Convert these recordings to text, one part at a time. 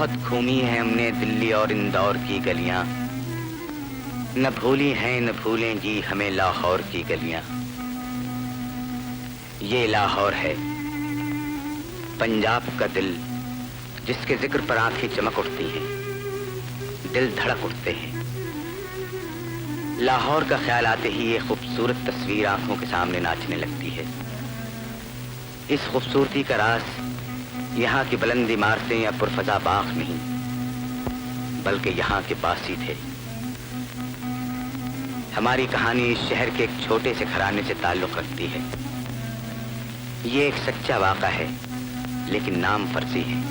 बहुत घूमी है हमने दिल्ली और इंदौर की गलियां, न भूली हैं न भूलें जी हमें लाहौर की गलियां। ये लाहौर है, पंजाब का दिल, जिसके जिक्र पर आंखें चमक उठती हैं, दिल धड़क उठते हैं। लाहौर का ख्याल आते ही ये खूबसूरत तस्वीर आंखों के सामने नाचने लगती है। इस खूबसूरती का राज यहाँ की बुलंद इमारतें या पुरफजा बाग नहीं, बल्कि यहाँ के बासी थे। हमारी कहानी इस शहर के एक छोटे से घराने से ताल्लुक रखती है। ये एक सच्चा वाक़ा है, लेकिन नाम फर्जी है।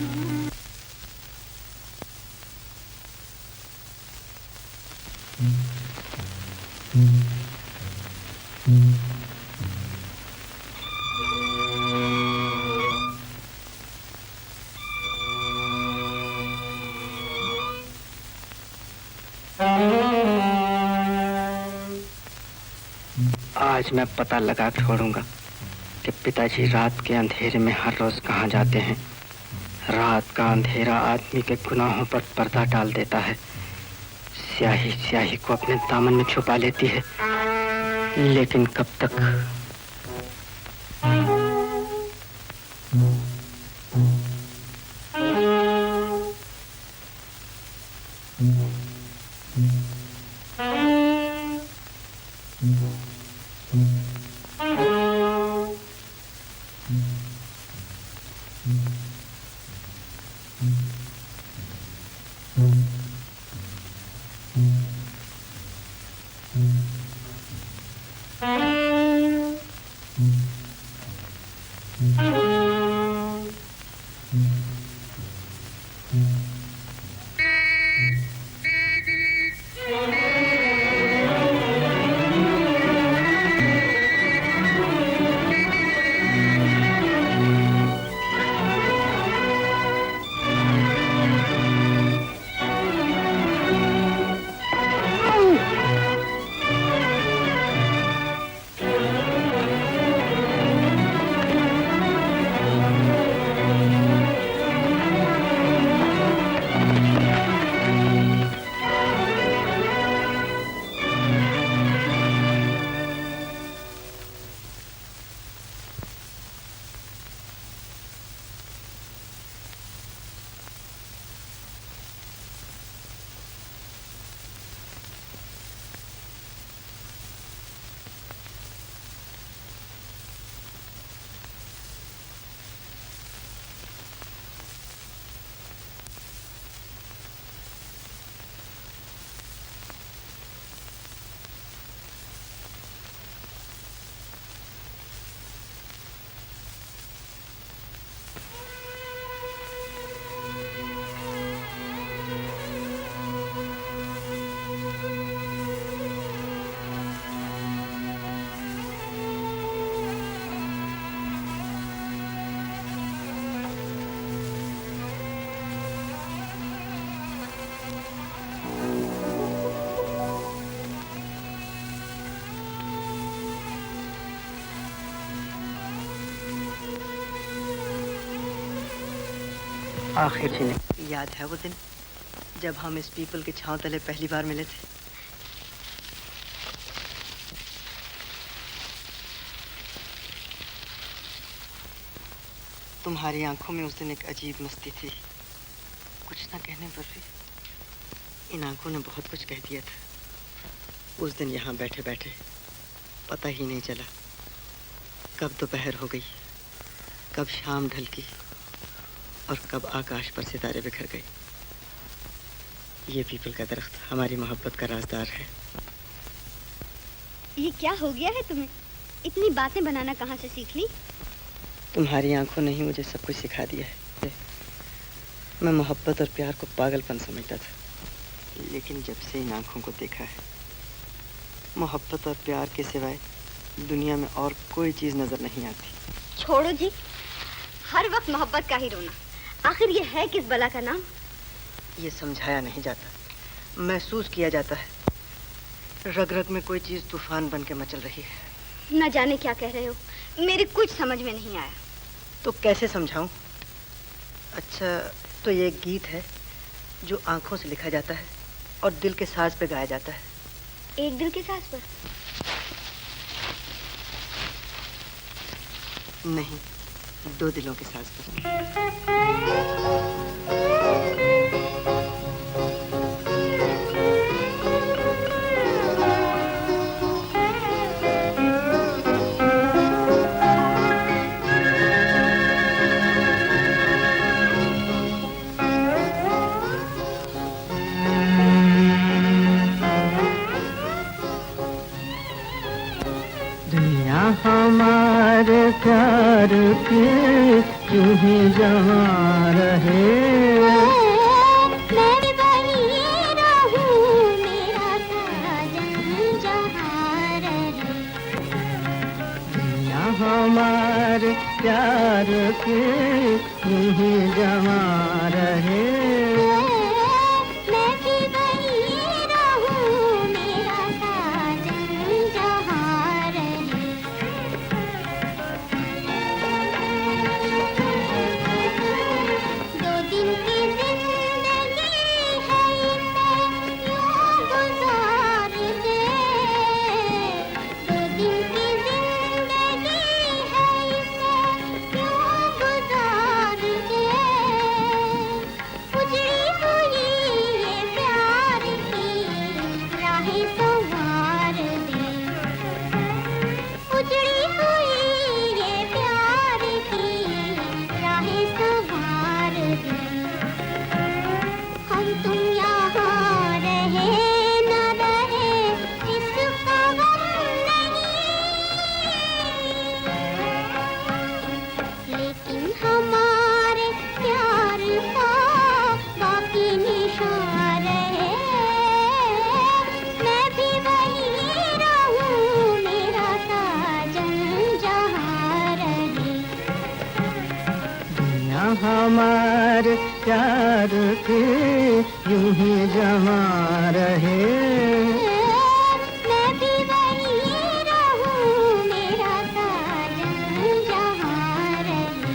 आज मैं पता लगा छोड़ूंगा कि पिताजी रात के अंधेरे में हर रोज कहाँ जाते हैं। रात का अंधेरा आदमी के गुनाहों पर पर्दा डाल देता है। स्याही स्याही को अपने दामन में छुपा लेती है, लेकिन कब तक? आखिर जी, याद है वो दिन जब हम इस पीपल के छांव तले पहली बार मिले थे? तुम्हारी आंखों में उस दिन एक अजीब मस्ती थी। कुछ ना कहने पर भी इन आंखों ने बहुत कुछ कह दिया था। उस दिन यहाँ बैठे बैठे पता ही नहीं चला कब दोपहर हो गई, कब शाम ढलकी और कब आकाश पर सितारे बिखर गए। ये पीपल का दरख्त हमारी मोहब्बत का राजदार है। ये क्या हो गया है तुम्हें? इतनी बातें बनाना कहाँ से सीख ली? तुम्हारी आंखों ने ही मुझे सब कुछ सिखा दिया है। मैं मोहब्बत और प्यार को पागलपन समझता था, लेकिन जब से इन आंखों को देखा है, मोहब्बत और प्यार के सिवाय दुनिया में और कोई चीज़ नजर नहीं आती। छोड़ो जी, हर वक्त मोहब्बत का ही रोना। आखिर ये है किस बला का नाम? ये समझाया नहीं जाता, महसूस किया जाता है। रग रग में कोई चीज़ तूफान बन के मचल रही है। न जाने क्या कह रहे हो, मेरे कुछ समझ में नहीं आया। तो कैसे समझाऊं? अच्छा, तो ये एक गीत है जो आंखों से लिखा जाता है और दिल के साज पे गाया जाता है। एक दिल के साज पर? नहीं, 2 दिलों के साज पर। हमारे प्यार के यूं ही जमा रहे, मैं वही रहूं मेरा साजन जहाँ रहे। दुनिया हमारे प्यार के यूं ही जमा रहे, मैं भी वही रहूं मेरा साजन जहाँ रहे। दो दिन की जिंदगी है इसे यूं गुजार दे, 2 दिन की जिंदगी है इसे यूं गुजार दे। उजड़ी हुई ये प्यार की राहें संवार दे, उजड़ी हुई ये प्यार की राहें संवार दे। हम तुम यहाँ रहे न रहे इसका गम नहीं, लेकिन हमारे प्यार का बाकी निशान रहे। मैं भी वही रहूं मेरा साजन जहाँ रहे। दुनिया हमारे प्यार के यूं ही जमा रहे, मैं भी वही रहूं मेरा साजन जहाँ रहे।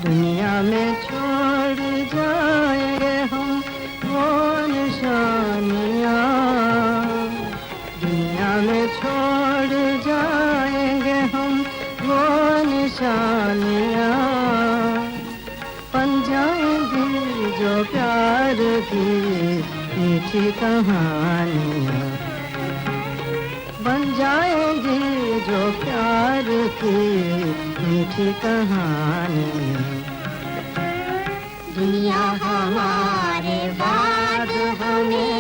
दुनिया में छोड़ जाएंगे हम वो निशानियाँ, दुनिया में छोड़ जाएंगे हम वो निशानियाँ, बन जाएंगी जो प्यार की मीठी कहानियाँ, बन जाएंगी जो प्यार की मीठी कहानियाँ। दुनिया हमारे बाद हमें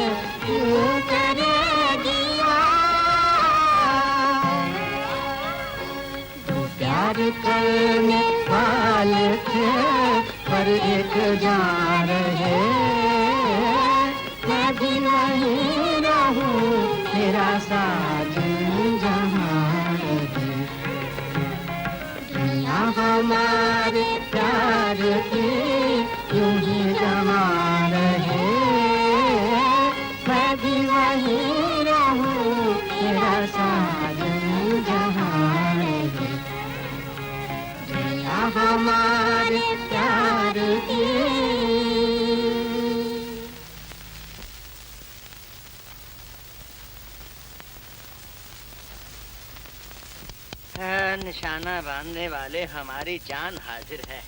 यूं करेगी याद। 2 प्यार करने वाले थे पर एक जा रहे, मैं भी वहीं रहूं मेरा साजन जहाँ रहे। दुनिया हमारे प्यार की यूं ही जमा रहे, मैं भी वहीं रहूं मेरा साजन जहाँ रहे। दुनिया हमारे प्यार की। निशाना बांधने वाले हमारी जान हाजिर है।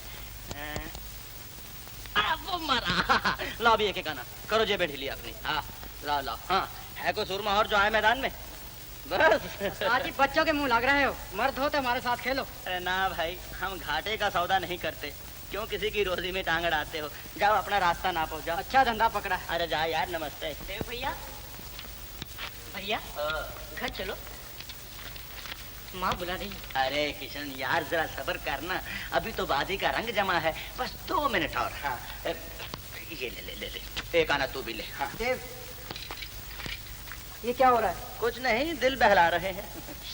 वो मरा। लाओ भी एक गाना करो, जेबें ढीली अपनी। हाँ लाओ लाओ। हाँ है कोई सुरमा और जो आए मैदान में? बस आज ही बच्चों के मुंह लग रहे हो, मर्द हो तो हमारे साथ खेलो। अरे ना भाई, हम घाटे का सौदा नहीं करते। क्यों किसी की रोजी में टांग अड़ाते हो? जाओ अपना रास्ता नापो जाओ। अच्छा धंधा पकड़ा। अरे जा यार, नमस्ते। देव भैया, भैया घर चलो, माँ बुला रही। अरे किशन यार, जरा सब्र करना, अभी तो बाजी का रंग जमा है। बस 2 मिनट और। हाँ ये ले ले ले ले, एक आना तू भी ले। हाँ देव, ये क्या हो रहा है? कुछ नहीं, दिल बहला रहे हैं।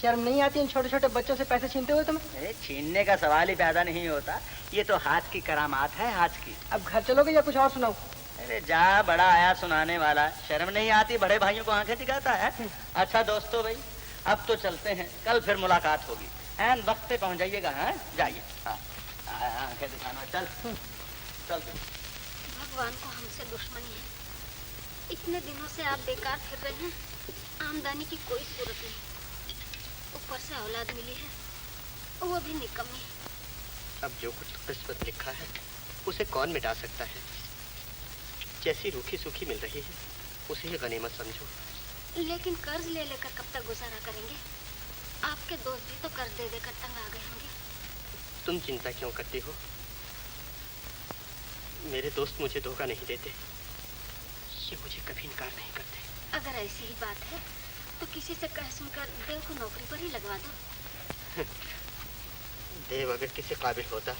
शर्म नहीं आती इन छोटे छोटे बच्चों से पैसे छीनते हुए तुम्हें? अरे छीनने का सवाल ही पैदा नहीं होता, ये तो हाथ की करामात है, हाथ की। अब घर चलोगे या कुछ और सुनाओ? अरे जा, बड़ा आया सुनाने वाला, शर्म नहीं आती बड़े भाइयों को आंखें दिखाता है। अच्छा दोस्तों भाई, अब तो चलते हैं, कल फिर मुलाकात होगी। एन वक्त पे पहुंच जाइएगा। हाँ जाइए। हाँ आंखें दिखाना। चल चल। भगवान को हमसे दुश्मनी है। इतने दिनों से आप बेकार फिर रहे हैं, आमदनी की कोई सूरत नहीं, ऊपर से औलाद मिली है वो भी निकम्मी। अब जो कुछ किस्मत लिखा है उसे कौन मिटा सकता है। जैसी रूखी सूखी मिल रही है उसे ही गनीमत समझो। लेकिन कर्ज ले लेकर कब तक गुजारा करेंगे? आपके दोस्त भी तो कर्ज दे देकर तंग आ गए होंगे। तुम चिंता क्यों करती हो? मेरे दोस्त मुझे धोखा नहीं देते, ये मुझे कभी इनकार नहीं करते। अगर ऐसी ही बात है तो किसी से कह सुनकर देव को नौकरी पर ही लगवा दो। देव अगर किसी काबिल होता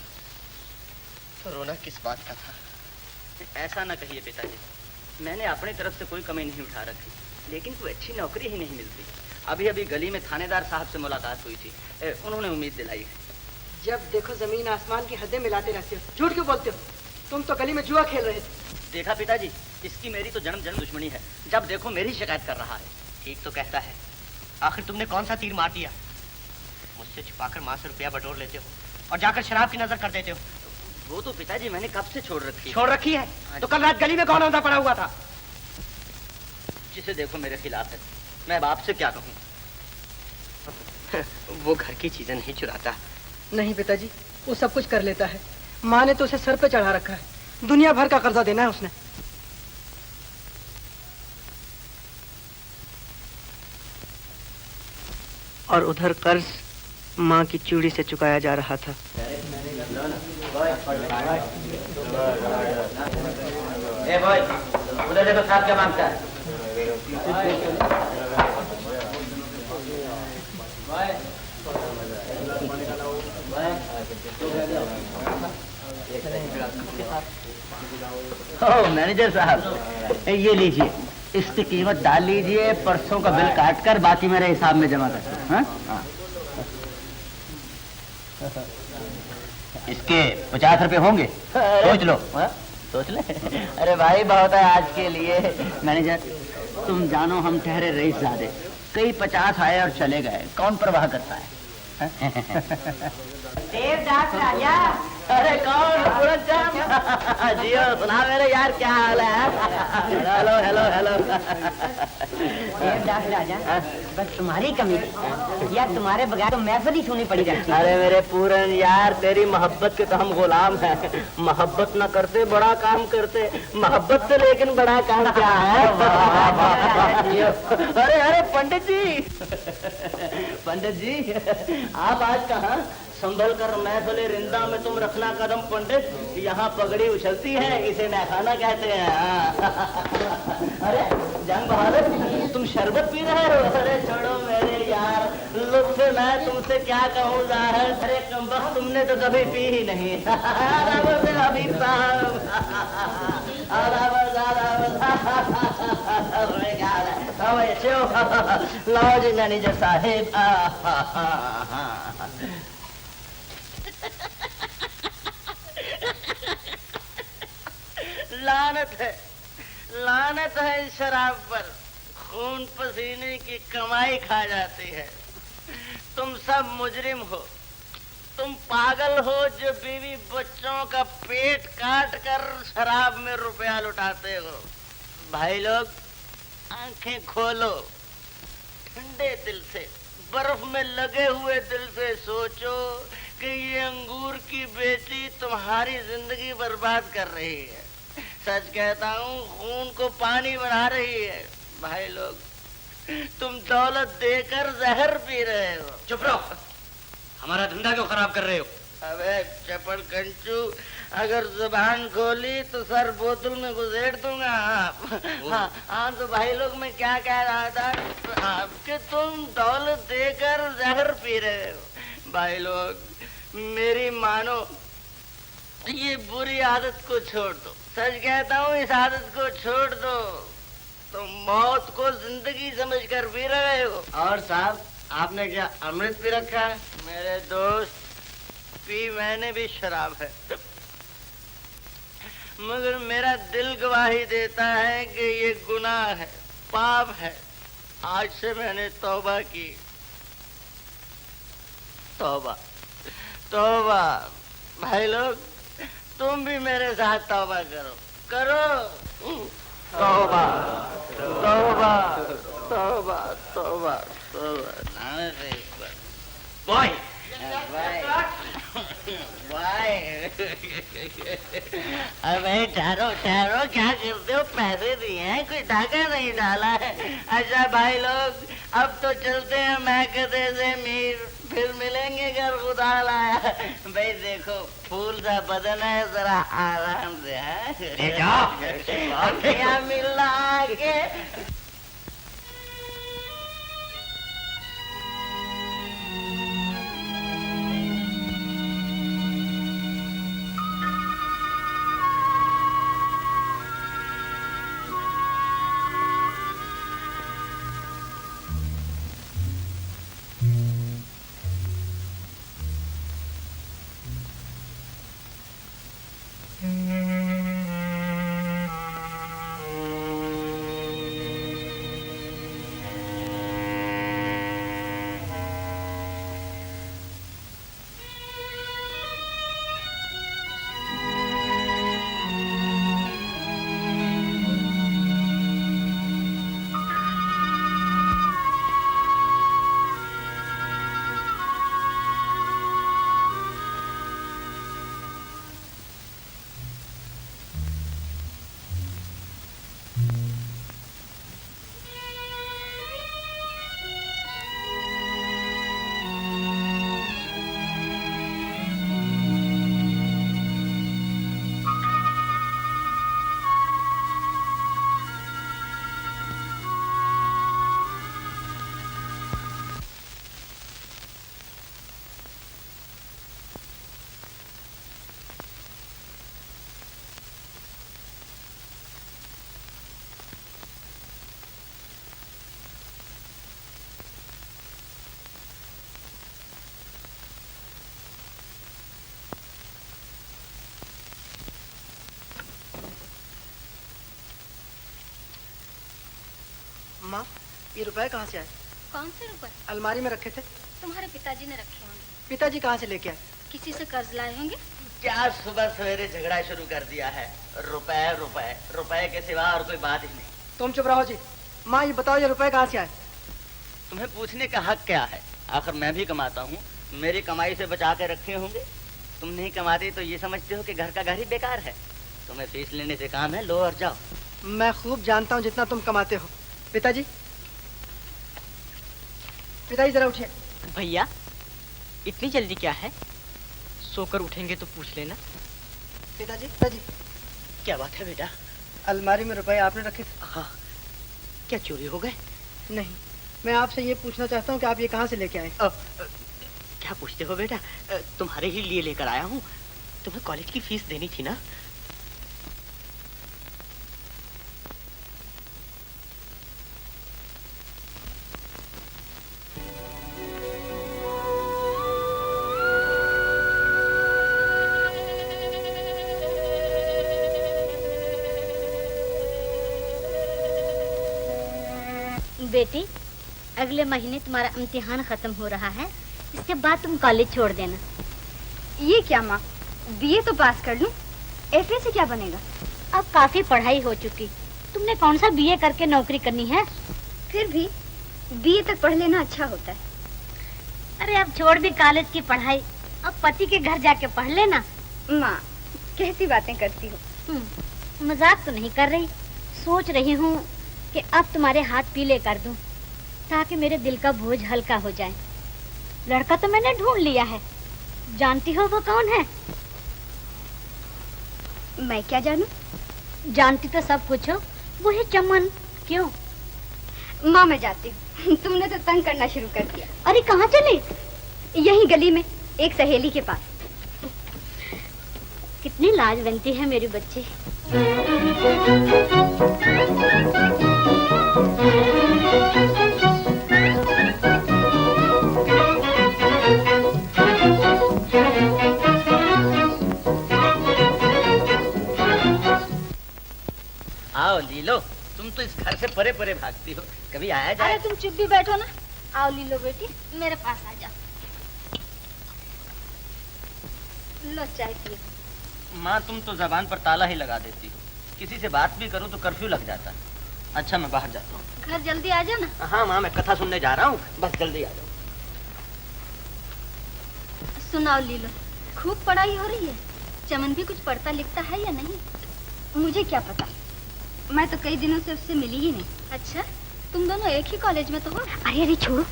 तो रोना किस बात का था। ऐसा ना कहिए पिताजी, मैंने अपनी तरफ से कोई कमी नहीं उठा रखी, लेकिन कोई अच्छी नौकरी ही नहीं मिलती। अभी अभी गली में थानेदार साहब से मुलाकात हुई थी, उन्होंने उम्मीद दिलाई है। जब देखो जमीन आसमान की हदें मिलाते रहते हो, झूठ क्यों बोलते हो? तुम तो गली में जुआ खेल रहे थे। देखा पिताजी, इसकी मेरी तो जन्म जन्म दुश्मनी है, जब देखो मेरी शिकायत कर रहा है। ठीक तो कहता है, आखिर तुमने कौन सा तीर मार दिया? मुझसे छिपाकर माँ से रुपया बटोर लेते हो और जाकर शराब की नजर कर देते हो। वो तो पिताजी मैंने कब से छोड़ रखी है। छोड़ रखी है? तो कल रात गली में कौन औंधा पड़ा हुआ था? जिसे देखो मेरे खिलाफ है, मैं अब आपसे क्या कहूँ। वो घर की चीजें नहीं चुराता। नहीं पिताजी, वो सब कुछ कर लेता है। माँ ने तो उसे सर पे चढ़ा रखा है, दुनिया भर का कर्जा देना है उसने। और उधर कर्ज माँ की चूड़ी से चुकाया जा रहा था। ए भाई, उधर देखो साहब क्या मांगता है। ओ मैनेजर साहब, ये लीजिए, इसकी कीमत डाल लीजिए, परसों का बिल काट कर बाकी मेरे हिसाब में जमा कर। हाँ? इसके 50 रुपए होंगे, सोच लो। सोच ले। अरे भाई बहुत है आज के लिए। मैनेजर तुम जानो हम ठहरे रईस ज़ादे, कई 50 आए और चले गए, कौन परवाह करता है। देवदास राजा। अरे कौन? जियो सुना मेरे यार, क्या हाल है? Hello hello hello. Devdas Raja, बस तुम्हारी कमी या तुम्हारे बगैर तो महफिल ही सुनी पड़ी रहती। अरे मेरे पूरन यार, तेरी मोहब्बत के तो हम गुलाम हैं। मोहब्बत न करते बड़ा काम करते, मोहब्बत से लेकिन बड़ा काम क्या है? अरे अरे पंडित जी, पंडित जी आप आज कहाँ? संभल कर महफिले रिंदा में तुम रखना कदम पंडित, यहाँ पगड़ी उछलती है, इसे मैखाना कहते हैं। अरे जंग बहादुर, तुम शरबत पी रहे हो? अरे छोड़ो मेरे यार, लुत्फ मैं तुमसे क्या कहूँ ज़ाहिर। अरे कमबख्त, तुमने तो कभी पी ही नहीं। हबीब साहब, लो जी मैनेजर साहिब। लानत है इस शराब पर, खून पसीने की कमाई खा जाती है। तुम सब मुजरिम हो, तुम पागल हो जो बीवी बच्चों का पेट काट कर शराब में रुपया लुटाते हो। भाई लोग आंखें खोलो, ठंडे दिल से, बर्फ में लगे हुए दिल से सोचो कि ये अंगूर की बेटी तुम्हारी जिंदगी बर्बाद कर रही है। सच कहता हूँ, खून को पानी बना रही है। भाई लोग, तुम दौलत देकर जहर पी रहे हो। चुप रहो, हमारा धंधा क्यों खराब कर रहे हो? अबे चपड़ कंचू, अगर जुबान खोली तो सर बोतल में घुसेड़ दूंगा। हाँ तो भाई लोग, मैं क्या कह रहा था कि तुम दौलत देकर जहर पी रहे हो। भाई लोग मेरी मानो, ये बुरी आदत को छोड़ दो। सच कहता हूँ, इस आदत को छोड़ दो। तुम मौत को जिंदगी समझकर पी रहे हो। और साहब, आपने क्या अमृत पी रखा है? मेरे दोस्त, पी मैंने भी शराब है, मगर मेरा दिल गवाही देता है कि ये गुनाह है, पाप है। आज से मैंने तौबा की। तौबा, तौबा। भाई लोग, तुम भी मेरे साथ तौबा करो, करो। तौबा, तौबा, तौबा, तौबा, तौबा। लानत है इस पर। बॉय, अबे ठहरो ठहरो, क्या करते हो? पैसे दिए हैं, कोई धागा नहीं डाला है। अच्छा भाई लोग, अब तो चलते हैं महकते से मीर, फिर मिलेंगे घर खुदा लाया। भाई देखो, फूल सा बदन है, जरा आराम से है। मिलना आके। माँ, ये रुपए कहाँ से आए? कौन से रुपए? अलमारी में रखे थे। तुम्हारे पिताजी ने रखे होंगे। पिताजी कहाँ से लेके आए? किसी से कर्ज लाए होंगे। क्या सुबह सवेरे झगड़ा शुरू कर दिया है? रुपए रुपए रुपए के सिवा और कोई बात ही नहीं। तुम चुप रहो जी। माँ, ये बताओ, ये रुपए कहाँ से आए? तुम्हें पूछने का हक क्या है? आखिर मैं भी कमाता हूँ, मेरी कमाई से बचा के रखे होंगे। तुम नहीं कमाते तो ये समझते हो कि घर का घर ही बेकार है। तुम्हें फीस लेने से काम है, लो और जाओ। मैं खूब जानता हूँ जितना तुम कमाते हो। पिताजी, पिताजी जरा उठिए। भैया, इतनी जल्दी क्या है? सोकर उठेंगे तो पूछ लेना। पिताजी, पिताजी, क्या बात है बेटा? अलमारी में रुपए आपने रखे थे। हाँ, क्या चोरी हो गए? नहीं, मैं आपसे ये पूछना चाहता हूँ कि आप ये कहाँ से लेके आए? क्या पूछते हो बेटा? तुम्हारे ही लिए लेकर आया हूँ। तुम्हें कॉलेज की फीस देनी थी ना? बेटी, अगले महीने तुम्हारा इम्तिहान खत्म हो रहा है, इसके बाद तुम कॉलेज छोड़ देना। ये क्या माँ, बीए तो पास कर लूं, एफए से क्या बनेगा? अब काफी पढ़ाई हो चुकी, तुमने कौन सा बीए करके नौकरी करनी है? फिर भी बीए तक पढ़ लेना अच्छा होता है। अरे अब छोड़ भी कॉलेज की पढ़ाई, अब पति के घर जाके पढ़ लेना। माँ, कैसी बातें करती हो? मजाक तो नहीं कर रही, सोच रही हूँ कि अब तुम्हारे हाथ पीले कर दूं, ताकि मेरे दिल का बोझ हल्का हो जाए। लड़का तो मैंने ढूंढ लिया है, जानती हो वो कौन है? मैं क्या जानूं? जानती तो सब कुछ हो, वो है चमन। क्यों? माँ, मैं जाती हूँ। तुमने तो तंग करना शुरू कर दिया। अरे कहाँ चली? यहीं गली में एक सहेली के पास। कितनी लाज बनती है मेरी बच्ची। आओ लीलो, तुम तो इस घर से परे परे भागती हो, कभी आया जाए। अरे तुम चुप भी बैठो ना। आओ लीलो बेटी, मेरे पास आ जाओ। लो चाय पियो। माँ तुम तो जबान पर ताला ही लगा देती हो, किसी से बात भी करूँ तो कर्फ्यू लग जाता। अच्छा मैं बाहर जाता हूँ। घर जल्दी आ जाओ ना। हाँ माँ, मैं कथा सुनने जा रहा हूँ, बस जल्दी आ जाओ। सुनाओ लीलो, खूब पढ़ाई हो रही है? चमन भी कुछ पढ़ता लिखता है या नहीं? मुझे क्या पता, मैं तो कई दिनों से उससे मिली ही नहीं। अच्छा, तुम दोनों एक ही कॉलेज में तो हो? अरे अरे छोड़ो,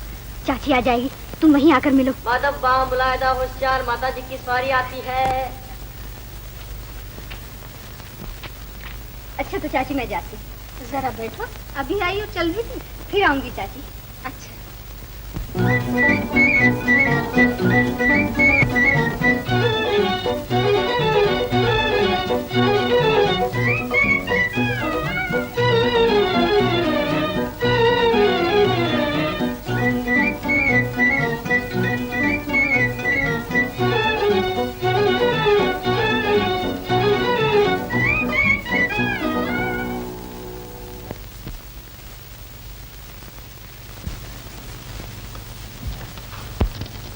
चाची आ जाएगी, तुम वहीं आकर मिलो। माधव बाम मुलायदा होशियार, माता जी की सवारी आती है। अच्छा तो चाची मैं जाती हूँ। जरा बैठो। अभी आई और चल भी थी, फिर आऊंगी चाची। अच्छा।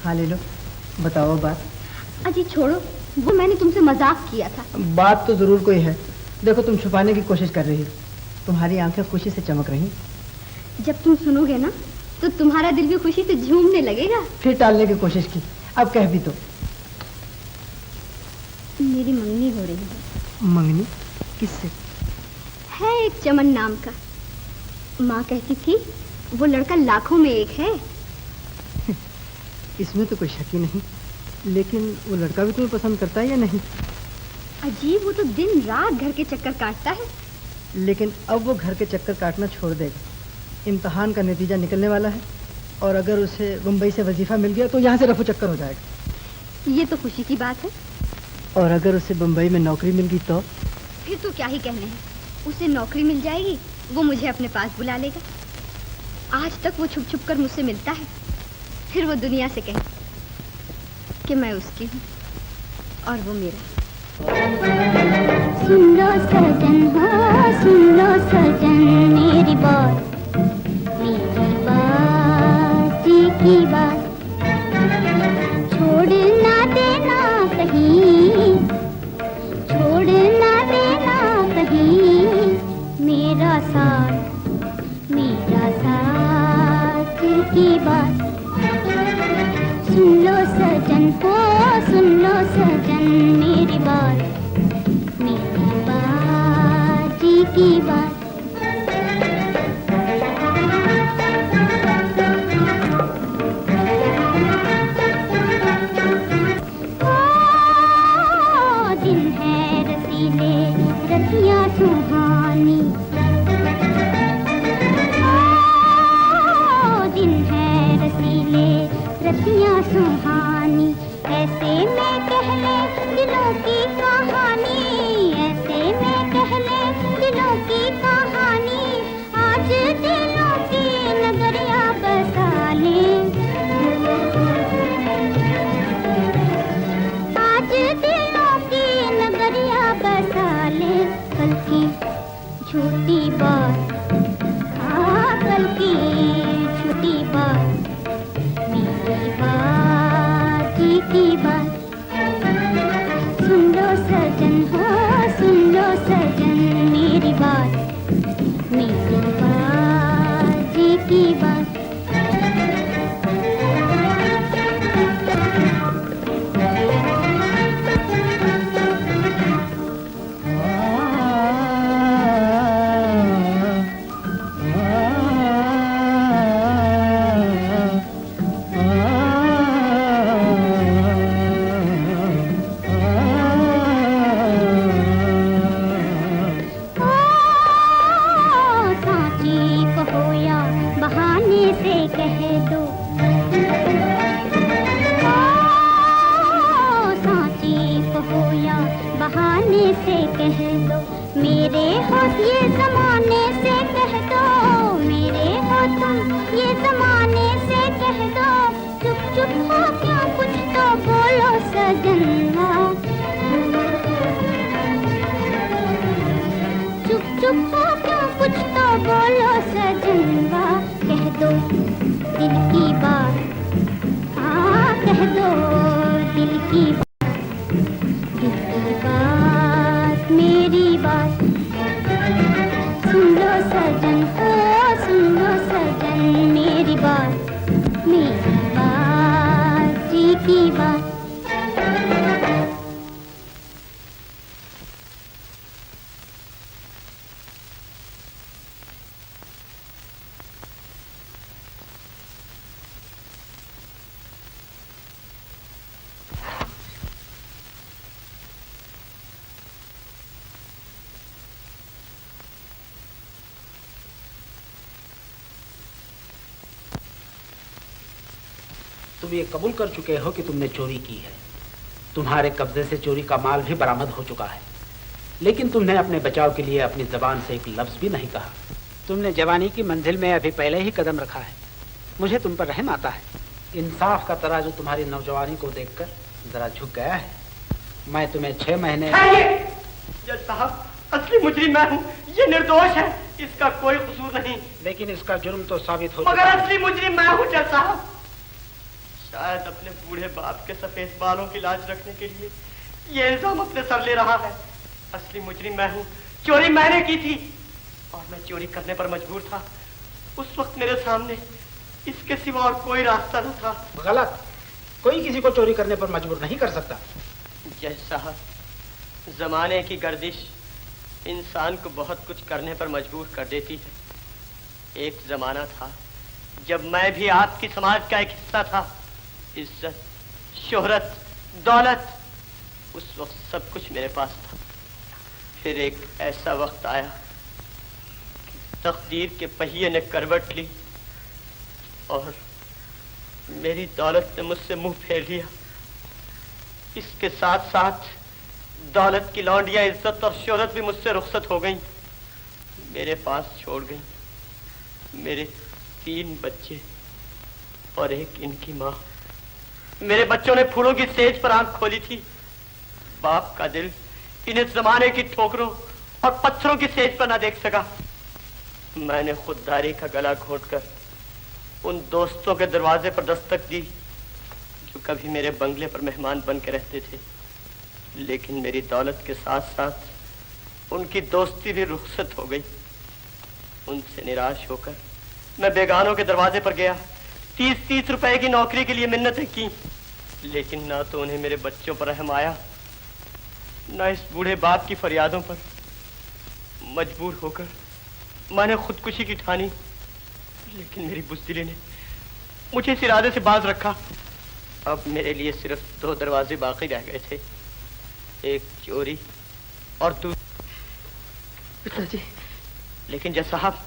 हाँ ले लो, बताओ बात। अजी छोड़ो, वो मैंने तुमसे मजाक किया था। बात तो जरूर कोई है। देखो तुम छुपाने की कोशिश कर रही हो, तुम्हारी आंखें खुशी से चमक रही। जब तुम सुनोगे ना तो तुम्हारा दिल भी खुशी से झूमने लगेगा। फिर टालने की कोशिश की, अब कह भी तो। मेरी मंगनी हो रही है। मंगनी? किससे? है एक चमन नाम का। माँ कहती थी वो लड़का लाखों में एक है। इसमें तो कोई शक ही नहीं, लेकिन वो लड़का भी तुम्हें पसंद करता है या नहीं? अजीब, वो तो दिन रात घर के चक्कर काटता है। लेकिन अब वो घर के चक्कर काटना छोड़ देगा। इम्तिहान का नतीजा निकलने वाला है, और अगर उसे मुंबई से वजीफा मिल गया तो यहाँ से रफू चक्कर हो जाएगा। ये तो खुशी की बात है। और अगर उसे मुंबई में नौकरी मिल गई तो? फिर तो क्या ही कहने हैं, उसे नौकरी मिल जाएगी, वो मुझे अपने पास बुला लेगा। आज तक वो छुप छुप कर मुझसे मिलता है, फिर वो दुनिया से कहे कि मैं उसकी हूँ और वो मेरा। सुन लो सजन, हाँ सुन लो सजन मेरी बात जी की बात। छोड़ ना देना कहीं, छोड़ ना देना कहीं मेरा साथ की बात। सुन लो सजन, हो सुन लो सजन मेरी बात जी की बात। दिन है रसीले रतियाँ सुहानी, दिन है रसीले रतियाँ सुहानी। ऐसे में कह ले दिलों की कहानी, ऐसे में कह ले दिलों की कहानी। आज दिलों की नगरिया बसा ले, आज दिलों की नगरिया बसा ले। कल की झूठी बात, हाँ कल की झूठी बात मेरी बाजी की बात। सुन लो सजन, हो सुन लो सजन मेरी बात बाजी की बात। बहाने से कह दो मेरे हो, ये जमाने से कह दो मेरे हो तुम, ये जमाने से कह दो। चुप चुप हो क्या, कुछ तो बोलो सजन। चुप चुप हो क्यों, कुछ तो बोलो सजनवा, कह दो दिल की बात, हाँ कह दो दिल की बात, मेरी बात सुन लो सजन, ओ सुन लो सजन, मेरी बात जी की बात। तुम ये कबूल कर चुके हो कि तुमने चोरी की है। तुम्हारे कब्जे से चोरी का माल भी बरामद हो चुका है, लेकिन तुमने अपने बचाव के लिए अपनी जबान से एक लफ्ज भी नहीं कहा। तुमने जवानी की मंजिल में अभी पहले ही कदम रखा है। मुझे तुम पर रहम आता है। इंसाफ का तराजू तुम्हारी नौजवानी को देखकर जरा झुक गया है। मैं तुम्हें 6 महीने। जज साहब, असली मुजरिम मैं हूँ, ये निर्दोष है, इसका कोई कसूर नहीं। लेकिन इसका जुर्म तो साबित हो मगर असली मुजरिम मैं हूँ जज साहब। शायद अपने बूढ़े बाप के सफेद बालों की लाज रखने के लिए ये इल्जाम अपने सर ले रहा है। असली मुजरिम मैं हूँ, चोरी मैंने की थी और मैं चोरी करने पर मजबूर था। उस वक्त मेरे सामने इसके सिवा और कोई रास्ता न था। गलत, कोई किसी को चोरी करने पर मजबूर नहीं कर सकता। जज साहब, जमाने की गर्दिश इंसान को बहुत कुछ करने पर मजबूर कर देती है। एक जमाना था जब मैं भी आपकी समाज का एक हिस्सा था। इज्जत, शोहरत, दौलत, उस वक्त सब कुछ मेरे पास था। फिर एक ऐसा वक्त आया कि तकदीर के पहिए ने करवट ली और मेरी दौलत ने मुझसे मुंह फेर लिया। इसके साथ साथ दौलत की लौंडियां, इज्जत और शोहरत भी मुझसे रुखसत हो गईं, मेरे पास छोड़ गईं। मेरे 3 बच्चे और एक इनकी माँ। मेरे बच्चों ने फूलों की सेज पर आंख खोली थी। बाप का दिल इन्हें जमाने की ठोकरों और पत्थरों की सेज पर ना देख सका। मैंने खुददारी का गला घोंटकर उन दोस्तों के दरवाजे पर दस्तक दी जो कभी मेरे बंगले पर मेहमान बन के रहते थे। लेकिन मेरी दौलत के साथ साथ उनकी दोस्ती भी रुखसत हो गई। उनसे निराश होकर मैं बेगानों के दरवाजे पर गया। 30-30 रुपए की नौकरी के लिए मिन्नतें की, लेकिन ना तो उन्हें मेरे बच्चों पर रहम आया, ना इस बूढ़े बाप की फरियादों पर। मजबूर होकर मैंने खुदकुशी की ठानी, लेकिन मेरी बुज़दिली ने मुझे इस इरादे से बाज रखा। अब मेरे लिए सिर्फ 2 दरवाजे बाकी रह गए थे, एक चोरी और दूसरा पिताजी। लेकिन जज साहब,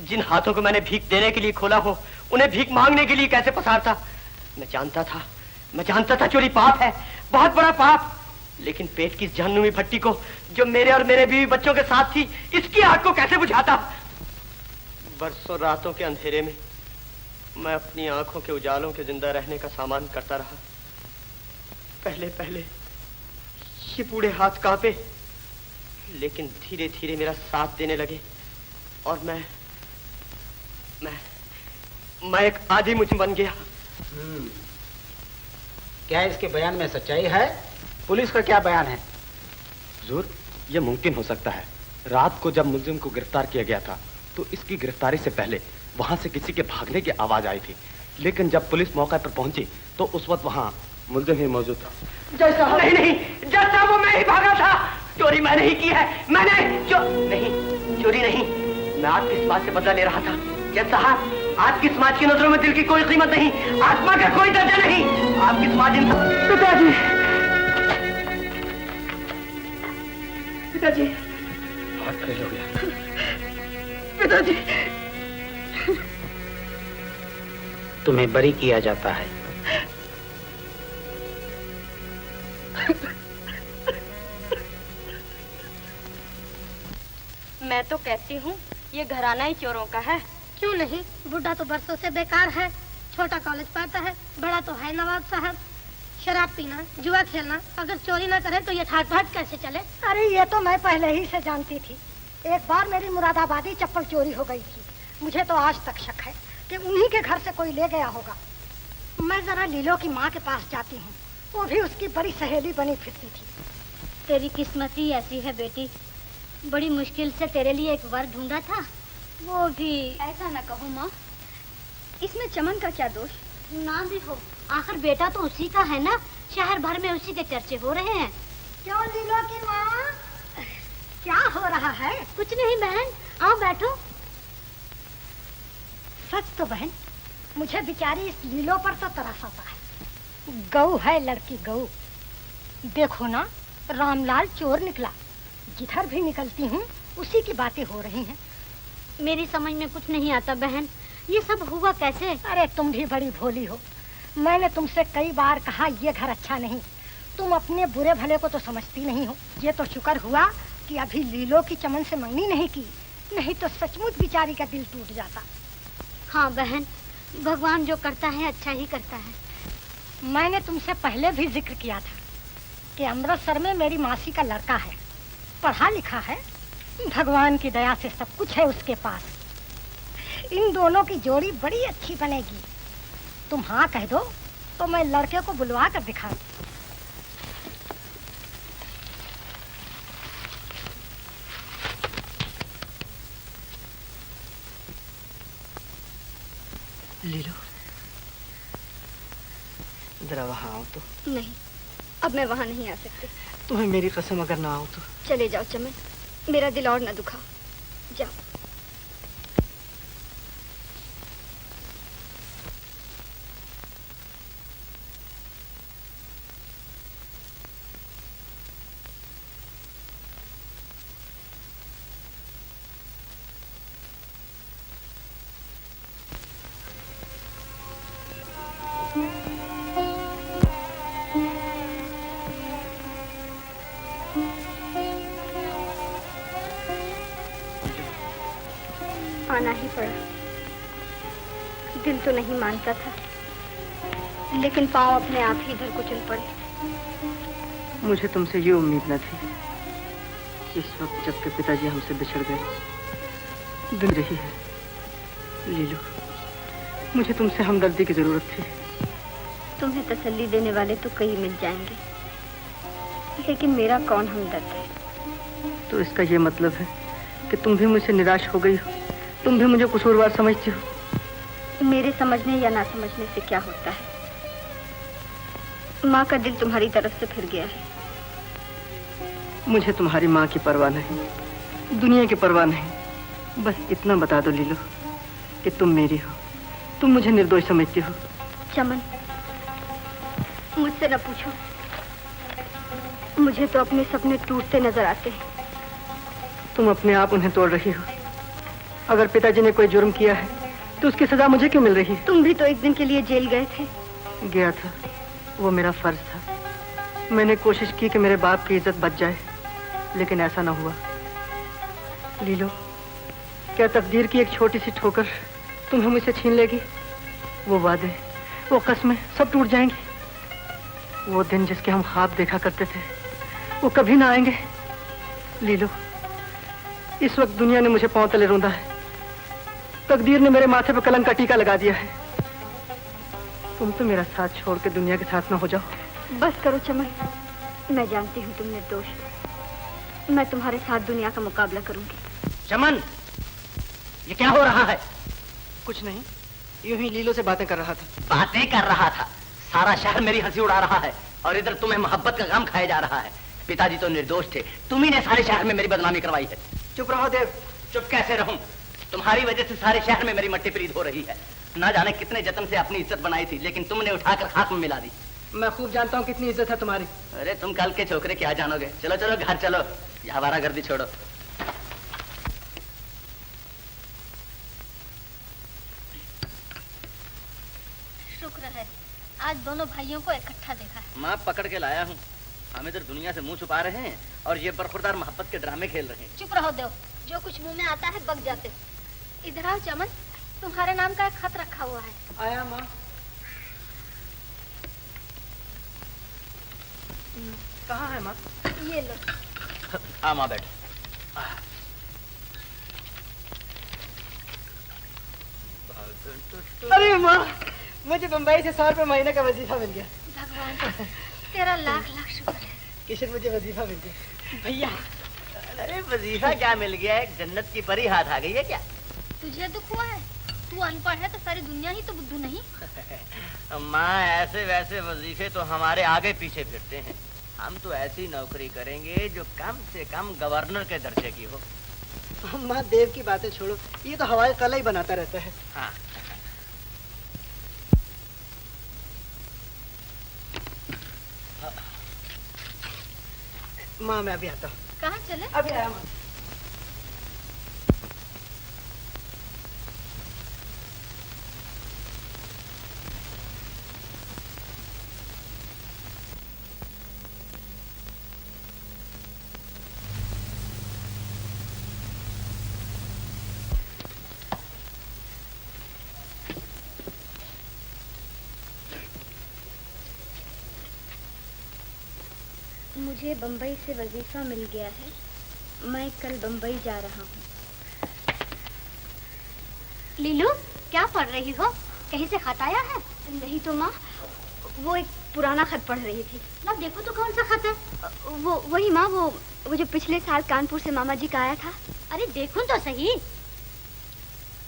जिन हाथों को मैंने भीख देने के लिए खोला हो, उन्हें भीख मांगने के लिए कैसे पसारता। मैं जानता था चोरी पाप है, बहुत बड़ा पाप। लेकिन पेट की जहन्नुमी भट्टी को जो मेरे और मेरे बीवी बच्चों के साथ थी, इसकी आग को कैसे बुझाता। बरसों रातों के अंधेरे में मैं अपनी आंखों के उजालों के जिंदा रहने का सामान करता रहा। पहले ये बूढ़े हाथ कांपे, लेकिन धीरे धीरे मेरा साथ देने लगे और मैं एक आदी मुझ बन गया। क्या इसके बयान में सच्चाई है? पुलिस का क्या बयान है? हुजूर, यह मुमकिन हो सकता है। रात को जब मुलजिम को गिरफ्तार किया गया था तो इसकी गिरफ्तारी से पहले वहां से किसी के भागने की आवाज आई थी, लेकिन जब पुलिस मौके पर पहुंची तो उस वक्त वहां मुलजिम ही मौजूद था। नहीं, जज साहब, वो मैं ही भागा था। चोरी मैंने ही की है। चोरी नहीं, मैं आज किस बात से बदला ले रहा था। जज साहब, आज की समाज की नजरों में दिल की कोई कीमत नहीं, आत्मा का कोई दर्जा नहीं। आपकी समाज पिताजी, बहुत फेल हो गया। पिताजी, तुम्हें बरी किया जाता है। मैं तो कहती हूँ ये घराना ही चोरों का है। क्यों नहीं, बुढ़ा तो बरसों से बेकार है, छोटा कॉलेज पढ़ता है, बड़ा तो है नवाब साहब। शराब पीना, जुआ खेलना, अगर चोरी ना करे तो ये ठाट बाट कैसे चले। अरे ये तो मैं पहले ही से जानती थी। एक बार मेरी मुरादाबादी चप्पल चोरी हो गई थी। मुझे तो आज तक शक है कि उन्हीं के घर से कोई ले गया होगा। मैं जरा लीलो की माँ के पास जाती हूँ, वो भी उसकी बड़ी सहेली बनी फिरती थी। तेरी किस्मत ही ऐसी है बेटी, बड़ी मुश्किल से तेरे लिए एक वर ढूंढा था, वो भी। ऐसा न कहो माँ, इसमें चमन का क्या दोष? ना भी हो, आखिर बेटा तो उसी का है ना, शहर भर में उसी के चर्चे हो रहे हैं। क्यों लीलो की माँ, क्या हो रहा है? कुछ नहीं बहन, आओ बैठो। सच तो बहन, मुझे बेचारी इस लीलो पर तो तरस आता है। गऊ है लड़की, गऊ। देखो ना, रामलाल चोर निकला। जिधर भी निकलती हूँ उसी की बातें हो रही हैं। मेरी समझ में कुछ नहीं आता बहन, ये सब हुआ कैसे? अरे तुम भी बड़ी भोली हो। मैंने तुमसे कई बार कहा ये घर अच्छा नहीं, तुम अपने बुरे भले को तो समझती नहीं हो। ये तो शुक्र हुआ कि अभी लीलो की चमन से मंगनी नहीं की, नहीं तो सचमुच बेचारी का दिल टूट जाता। हाँ बहन, भगवान जो करता है अच्छा ही करता है। मैंने तुमसे पहले भी जिक्र किया था कि अमृतसर में मेरी मासी का लड़का है, पढ़ा लिखा है, भगवान की दया से सब कुछ है उसके पास। इन दोनों की जोड़ी बड़ी अच्छी बनेगी। तुम हाँ कह दो तो मैं लड़के को बुलवा कर दिखा। लीलो, जरा वहाँ आओ तो। नहीं, अब मैं वहाँ नहीं आ सकती। तुम्हें मेरी कसम अगर ना आओ तो। चले जाओ चमन, मेरा दिल और न दुखाओ, जाओ। आना ही पड़ा। दिल तो नहीं मानता था, लेकिन पाँव अपने आप ही इधर को चल पड़े। मुझे तुमसे ये उम्मीद न थी। इस वक्त जबकि पिताजी हमसे बिछड़ गए, दिन रही है। लीलो, मुझे तुमसे हमदर्दी की जरूरत थी। तुम्हें तसल्ली देने वाले तो कई मिल जाएंगे, लेकिन मेरा कौन हमदर्द है? तो इसका ये मतलब है कि तुम भी मुझसे निराश हो गई हो, तुम भी मुझे कसूरवार समझती हो। मेरे समझने या ना समझने से क्या होता है? माँ का दिल तुम्हारी तरफ से फिर गया है। मुझे तुम्हारी माँ की परवाह नहीं, दुनिया की परवाह नहीं। बस इतना बता दो लीलो कि तुम मेरी हो, तुम मुझे निर्दोष समझती हो। चमन, मुझसे न पूछो, मुझे तो अपने सपने टूटते नजर आते हैं। तुम अपने आप उन्हें तोड़ रही हो। अगर पिताजी ने कोई जुर्म किया है तो उसकी सजा मुझे क्यों मिल रही है? तुम भी तो एक दिन के लिए जेल गए थे। गया था, वो मेरा फर्ज था। मैंने कोशिश की कि मेरे बाप की इज्जत बच जाए, लेकिन ऐसा ना हुआ। लीलो, क्या तकदीर की एक छोटी सी ठोकर तुम्हें मुझसे छीन लेगी? वो वादे, वो कस्में सब टूट जाएंगी। वो दिन जिसके हम ख्वाब देखा करते थे, वो कभी ना आएंगे। लीलो, इस वक्त दुनिया ने मुझे पांव तले रौंदा है। तकदीर ने मेरे माथे पर कलंक का टीका लगा दिया है। तुम तो मेरा साथ छोड़ के दुनिया के साथ ना हो जाओ। बस करो चमन, मैं जानती हूँ तुम निर्दोष हो। मैं तुम्हारे साथ दुनिया का मुकाबला करूंगी। चमन, ये क्या हो रहा है? कुछ नहीं, यूं ही लीलो से बातें कर रहा था। बातें कर रहा था? सारा शहर मेरी हंसी उड़ा रहा है और इधर तुम्हें मोहब्बत का गम खाया जा रहा है। पिताजी तो निर्दोष थे, तुम्ही ने सारे शहर में मेरी बदनामी करवाई है। चुप रहो देव। चुप कैसे रहूं? तुम्हारी वजह से सारे शहर में मेरी मट्टी पलीद हो रही है। ना जाने कितने जतन से अपनी इज्जत बनाई थी, लेकिन तुमने उठाकर खाक में मिला दी। मैं खूब जानता हूँ कितनी इज्जत है तुम्हारी। अरे तुम कल के छोकरे क्या जानोगे। चलो चलो घर चलो, ये आवारागर्दी छोड़ो। शुक्र है आज दोनों भाइयों को इकट्ठा देखा है। माँ पकड़ के लाया हूँ। हम इधर दुनिया से मुंह छुपा रहे हैं और ये बरखुरदार मोहब्बत के ड्रामे खेल रहे हैं। चुप रहो देव, जो कुछ मुंह में आता है बक जाते हो। इधर आओ चमन, तुम्हारे नाम का एक खत रखा हुआ है। आया माँ। कहाँ है माँ? ये लो। हाँ माँ बैठ। अरे माँ, मुझे बम्बई से 100 रुपये महीने का वजीफा मिल गया। भगवान तेरा लाख लाख शुक्र है। किशन, मुझे वजीफा मिल गया। भैया, अरे वजीफा क्या मिल गया? एक जन्नत की परी हाथ आ गई है क्या? तुझे दुख हुआ है? तू अनपढ़ है तो सारी दुनिया ही तो बुद्धू नहीं। माँ, ऐसे वैसे वजीफे तो हमारे आगे पीछे फिरते हैं। हम तो ऐसी नौकरी करेंगे जो कम से कम गवर्नर के दर्जे की हो। माँ, देव की बातें छोड़ो, ये तो हवाई कला ही बनाता रहता है। हाँ। माँ, मैं अभी आता हूँ। कहाँ चले? अभी आया माँ। मुझे बम्बई से वजीफा मिल गया है। मैं कल बम्बई जा रहा हूँ। लीलू, क्या पढ़ रही हो? कहीं से खत आया है? नहीं तो माँ, वो एक पुराना खत पढ़ रही थी। ला देखो तो कौन सा खत है? वही माँ, वो जो पिछले साल कानपुर से मामा जी का आया था। अरे देखूं तो सही,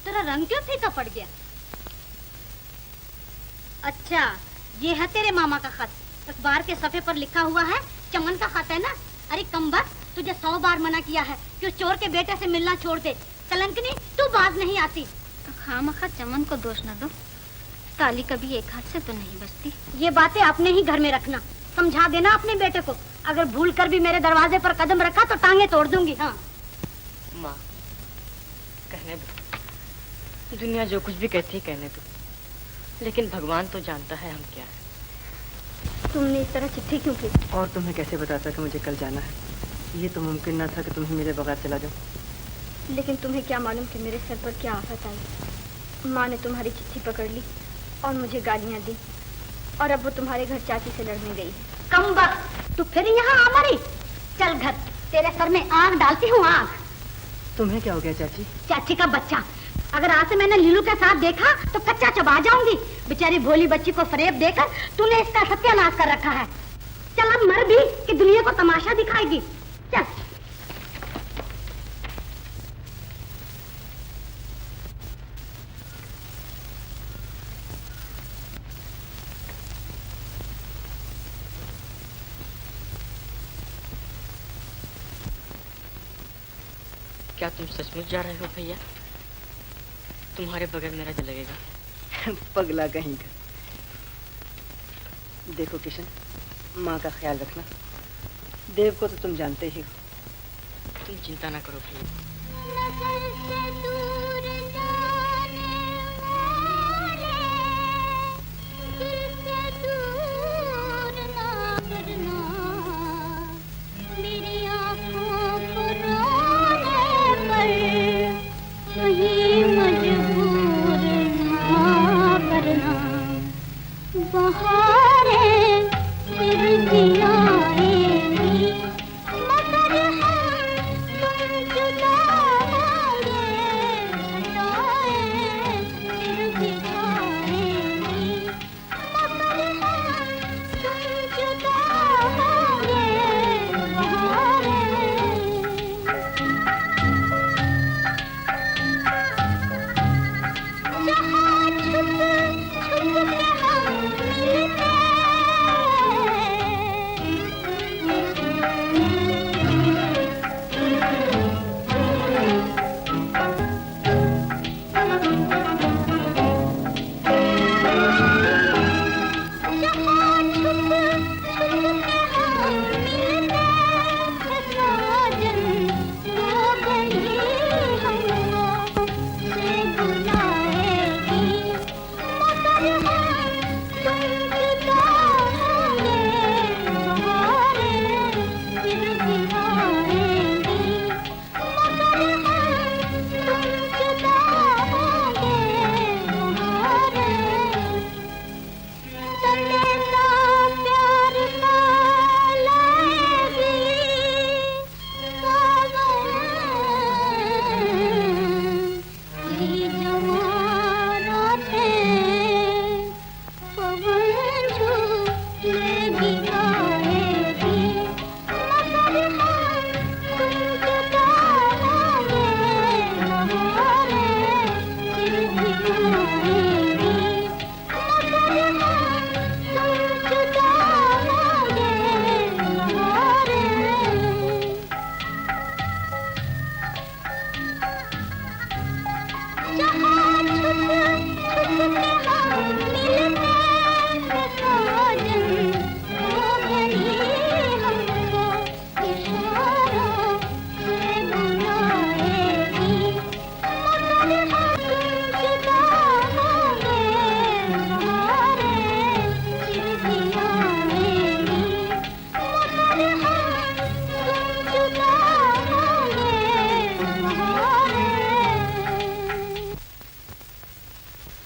तेरा रंग क्यों फीका पड़ गया? अच्छा, ये है तेरे मामा का खत। अखबार के सफे पर लिखा हुआ है, चमन का खत है ना? अरे कमबख्त, तुझे 100 बार मना किया है कि उस चोर के बेटे से मिलना छोड़ दे। कलंकनी, तू बाज नहीं आती। खामखा चमन को दोष न दो, ताली कभी एक हाथ से तो नहीं बजती। ये बातें अपने ही घर में रखना, समझा देना अपने बेटे को। अगर भूल कर भी मेरे दरवाजे पर कदम रखा तो टांगे तोड़ दूंगी। हाँ माँ, कहने दो, दुनिया जो कुछ भी कहती है कहने दो, लेकिन भगवान तो जानता है हम क्या है। तुमने इस तरह चिट्ठी क्यों की? और तुम्हें कैसे बताता कि मुझे कल जाना है? ये तो मुमकिन ना था कि तुम्हें मेरे बगैर चला जाओ। लेकिन तुम्हें क्या मालूम कि मेरे सर पर क्या आफत आई। माँ ने तुम्हारी चिट्ठी पकड़ ली और मुझे गालियाँ दी, और अब वो तुम्हारे घर चाची से लड़ने गई है। कमबख्त, तू फिर यहाँ आ मरी। चल घर, तेरे सर में आग डालती हूँ, आग। तुम्हें क्या हो गया चाची? चाची का बच्चा, अगर आज से मैंने लीलू के साथ देखा तो कच्चा चबा जाऊंगी। बेचारी भोली बच्ची को फरेब देकर तूने इसका सत्यानाश कर रखा है। चल अब मर भी कि दुनिया को तमाशा दिखाएगी। चल। क्या तुम सचमुच जा रहे हो भैया? तुम्हारे बगैर मेरा दिल लगेगा? पगला कहीं का। देखो किशन, माँ का ख्याल रखना। देव को तो तुम जानते ही हो। तुम चिंता ना करो भैया। मेरी आँखों को रोने पर कहीं मजबूर ना करना। बहारें फिर भी आएंगी, मगर हम तुम जुदा होंगे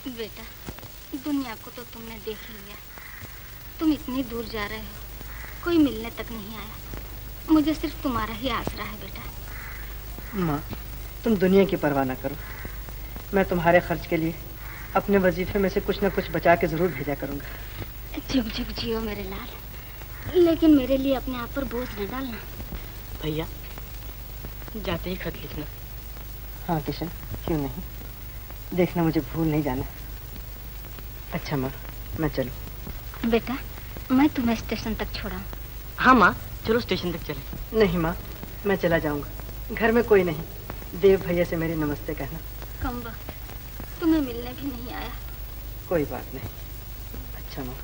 बेटा, दुनिया को तो तुमने देख लिया। तुम इतनी दूर जा रहे हो, कोई मिलने तक नहीं आया। मुझे सिर्फ तुम्हारा ही आसरा है बेटा। माँ, तुम दुनिया की परवाह ना करो। मैं तुम्हारे खर्च के लिए अपने वजीफे में से कुछ न कुछ बचा के जरूर भेजा करूँगा। जुग जुग जियो मेरे लाल, लेकिन मेरे लिए अपने आप पर बोझ न डालना। भैया, जाते ही खत लिखना। हाँ किशन, क्यों नहीं। देखना मुझे भूल नहीं जाना। अच्छा माँ, मैं चलूँ? बेटा, मैं तुम्हें स्टेशन तक छोड़ाऊं? हाँ माँ, चलो स्टेशन तक चले। नहीं माँ, मैं चला जाऊँगा। घर में कोई नहीं। देव भैया से मेरी नमस्ते कहना। कम वक्त तुम्हें मिलने भी नहीं आया। कोई बात नहीं। अच्छा माँ।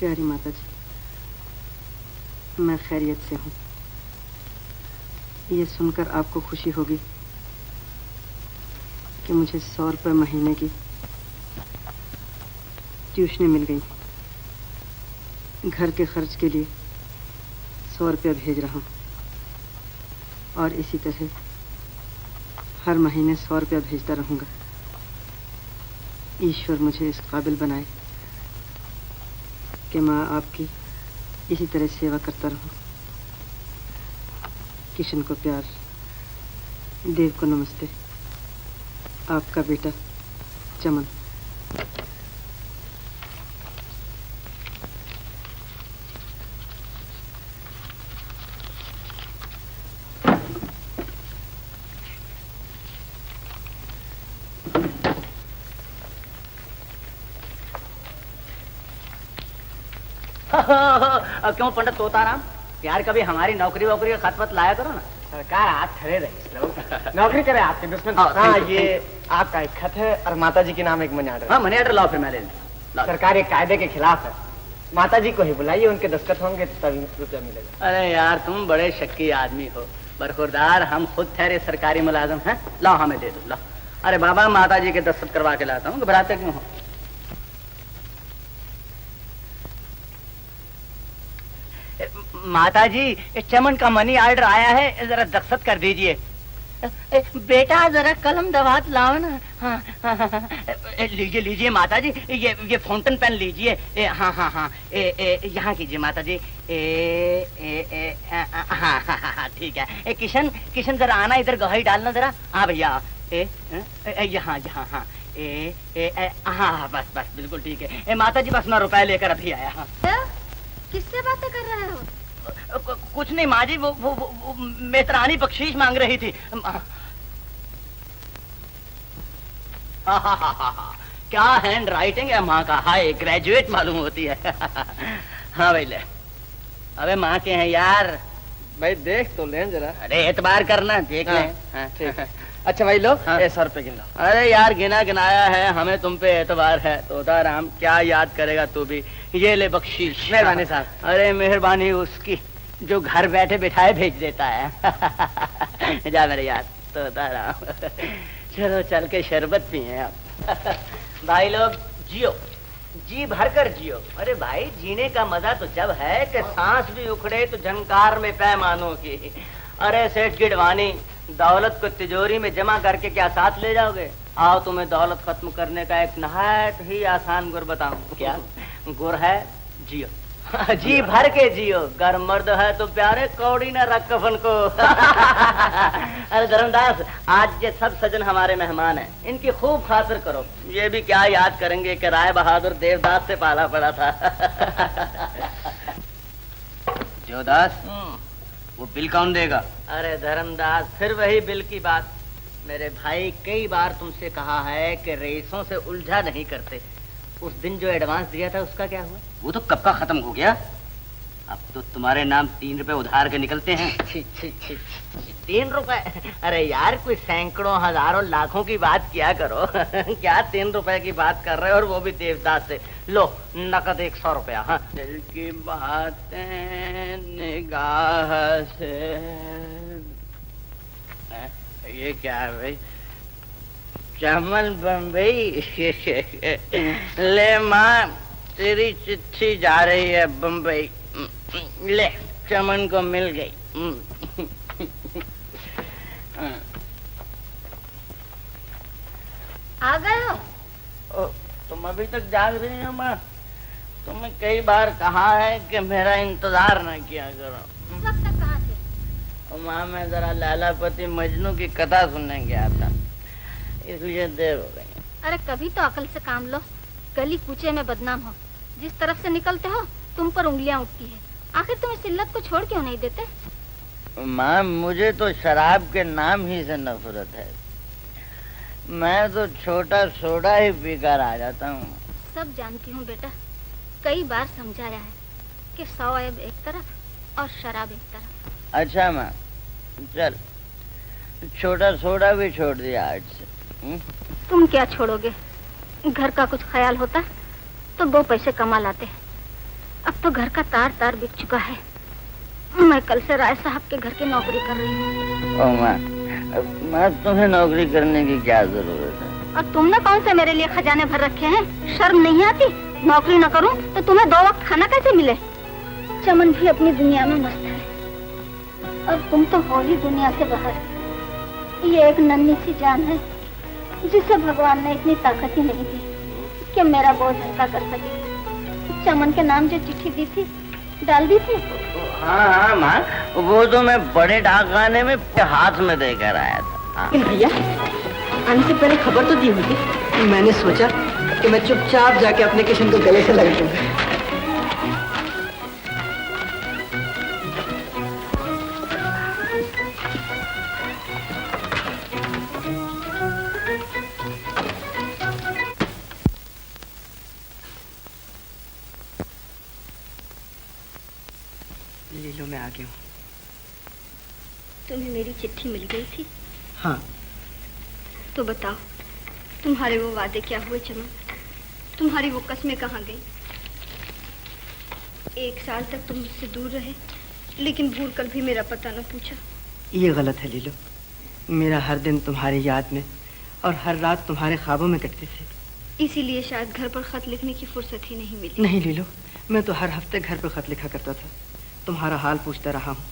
प्यारी माता जी, मैं खैरियत से हूँ। ये सुनकर आपको खुशी होगी कि मुझे 100 रुपये महीने की ट्यूशनें मिल गई। घर के खर्च के लिए 100 रुपया भेज रहा हूँ और इसी तरह हर महीने 100 रुपया भेजता रहूँगा। ईश्वर मुझे इस काबिल बनाए कि मैं आपकी इसी तरह सेवा करता रहूं। किशन को प्यार, देव को नमस्ते। आपका बेटा चमन। क्यों पंडित तोताराम, यार कभी हमारी नौकरी वोकरी का खत वत लाया करो ना। सरकार हाथ खड़े रहे, नौकरी करे आपके दुश्मन। हाँ, ये आपका एक खत है और माता जी के नाम एक मनी ऑर्डर। हाँ, मनी ऑर्डर लाओ, फिर मैं ले लूं। सरकार एक कायदे के खिलाफ है। माता जी को ही बुलाइए, उनके दस्तखत होंगे तभी रुपया मिलेगा। अरे यार, तुम बड़े शक्की आदमी हो। बरखुरदार, हम खुद ठहरे सरकारी मुलाजिम हैं। लाओ, हमें दे दो, लाओ। अरे बाबा, माता जी के दस्तखत करवा के लाता हूँ, घबराते क्यों हो? माता जी, चमन का मनी ऑर्डर आया है, जरा दस्तखत कर दीजिए। बेटा जरा कलम दवात लाओ ना। हाँ, लीजिए लीजिए माता जी, ये फाउंटेन पेन लीजिए। हाँ हाँ हाँ, यहाँ कीजिए माता जी। हाँ, ठीक है। किशन किशन जरा आना, इधर गवाही डालना जरा। हाँ भैया, यहाँ यहाँ। हाँ, हाँ बस बस, बिल्कुल ठीक है। माता जी, बस मैं रुपए लेकर अभी आया। हाँ, किससे बातें कर रहे हो? कुछ नहीं माँ जी, वो मेतरानी बख्शीश मांग रही थी। क्या हैंड राइटिंग है माँ का, हाय, ग्रेजुएट मालूम होती है। हाँ भाई ले। अबे माँ के हैं यार। भाई देख तो लें जरा। अरे एतबार करना, देख हाँ, ले। ठीक है। अच्छा भाई लो, हाँ। 100 रुपए गिन लो। अरे यार गिना गिनाया है, हमें तुम पे एतबार है। तोता राम क्या याद करेगा तू भी। ये ले बख्शीश। मेहरबानी साहब। अरे मेहरबानी उसकी जो घर बैठे बिठाए भेज देता है। जा मेरे यार तोता राम। चलो चल के शरबत पिए आप। भाई लोग जियो, जी भर कर जियो। अरे भाई जीने का मजा तो जब है कि सांस भी उखड़े तो झनकार में पैमानों की। अरे सेठ गिडवानी, दौलत को तिजोरी में जमा करके क्या साथ ले जाओगे? आओ तुम्हें दौलत खत्म करने का एक नहायत ही आसान गुर बताऊं। क्या गुर है? जियो, जी भर के जियो। गर मर्द है तो प्यारे कौड़ी न रख कफन को। अरे धर्मदास, आज ये सब सजन हमारे मेहमान हैं, इनकी खूब खातिर करो। ये भी क्या याद करेंगे कि राय बहादुर देवदास से पाला पड़ा था। देवदास, वो बिल कौन देगा? अरे धर्मदास, फिर वही बिल की बात। मेरे भाई, कई बार तुमसे कहा है कि रईसों से उलझा नहीं करते। उस दिन जो एडवांस दिया था उसका क्या हुआ? वो तो कब का खत्म हो गया। अब तो तुम्हारे नाम 3 रुपए उधार के निकलते हैं। 3 रुपए? अरे यार, कोई सैकड़ों हजारों लाखों की बात किया करो। क्या 3 रुपए की बात कर रहे हो, और वो भी देवदास से? लो नकद 100 रुपया। हाँ, दिल की बातें निगाह से। ये क्या है भाई? चमन बम्बई। ले माँ, तेरी चिट्ठी जा रही है बम्बई। ले, चमन को मिल गई। आ गए हो? तुम अभी तक जाग रही हो माँ? तुम्हें कई बार कहा है कि मेरा इंतजार न किया करो। इस वक्त तक कहाँ थे? माँ, मैं जरा लैलापति मजनू की कथा सुनने गया था, इसलिए देर हो गई। अरे कभी तो अकल से काम लो। गली कूचे में बदनाम हो, जिस तरफ से निकलते हो तुम पर उंगलियां उठती है। आखिर तुम इस इल्लत को छोड़ क्यों नहीं देते? माँ, मुझे तो शराब के नाम ही से नफरत है। मैं तो छोटा सोडा ही पीकर आ जाता हूँ। सब जानती हूँ बेटा, कई बार समझाया है कि सौएब एक तरफ और शराब एक तरफ। अच्छा माँ, चल छोटा सोडा भी छोड़ दिया आज से। तुम क्या छोड़ोगे? घर का कुछ ख्याल होता तो 2 पैसे कमा लाते। अब तो घर का तार तार बिक चुका है। मैं कल से राय साहब के घर की नौकरी कर रही हूँ। ओ माँ, तुम्हें नौकरी करने की क्या जरूरत है? और तुमने कौन से मेरे लिए खजाने भर रखे हैं? शर्म नहीं आती? नौकरी न करूं तो तुम्हें 2 वक्त खाना कैसे मिले? चमन भी अपनी दुनिया में मस्त है और तुम तो हो ही दुनिया से बाहर। ये एक नन्ही सी जान है जिसे भगवान ने इतनी ताकत ही नहीं दी कि मेरा बोझ हल्का कर सके। चमन के नाम जो चिट्ठी दी थी, डाल दी थी? हाँ माँ, वो तो मैं बड़े डाकखाने में हाथ में देकर आया था। भैया, आने से पहले खबर तो दी होगी। मैंने सोचा कि मैं चुपचाप जाके अपने किशन को गले से लगा दूंगा। लीलो, मैं आ गया हूँ। तुम्हें मेरी चिट्ठी मिल गई थी? हाँ। तो बताओ, तुम्हारे वो वादे क्या हुए चमन? तुम्हारी वो कस्में कहाँ गई? 1 साल तक तुम मुझसे दूर रहे, लेकिन भूल कर भी मेरा पता न पूछा। ये गलत है लीलो। मेरा हर दिन तुम्हारी याद में और हर रात तुम्हारे ख्वाबों में कटती थी। इसीलिए शायद घर पर खत लिखने की फुर्सत ही नहीं मिली। नहीं लीलो, मैं तो हर हफ्ते घर पर खत लिखा करता था। तुम्हारा हाल पूछता रहा हूँ।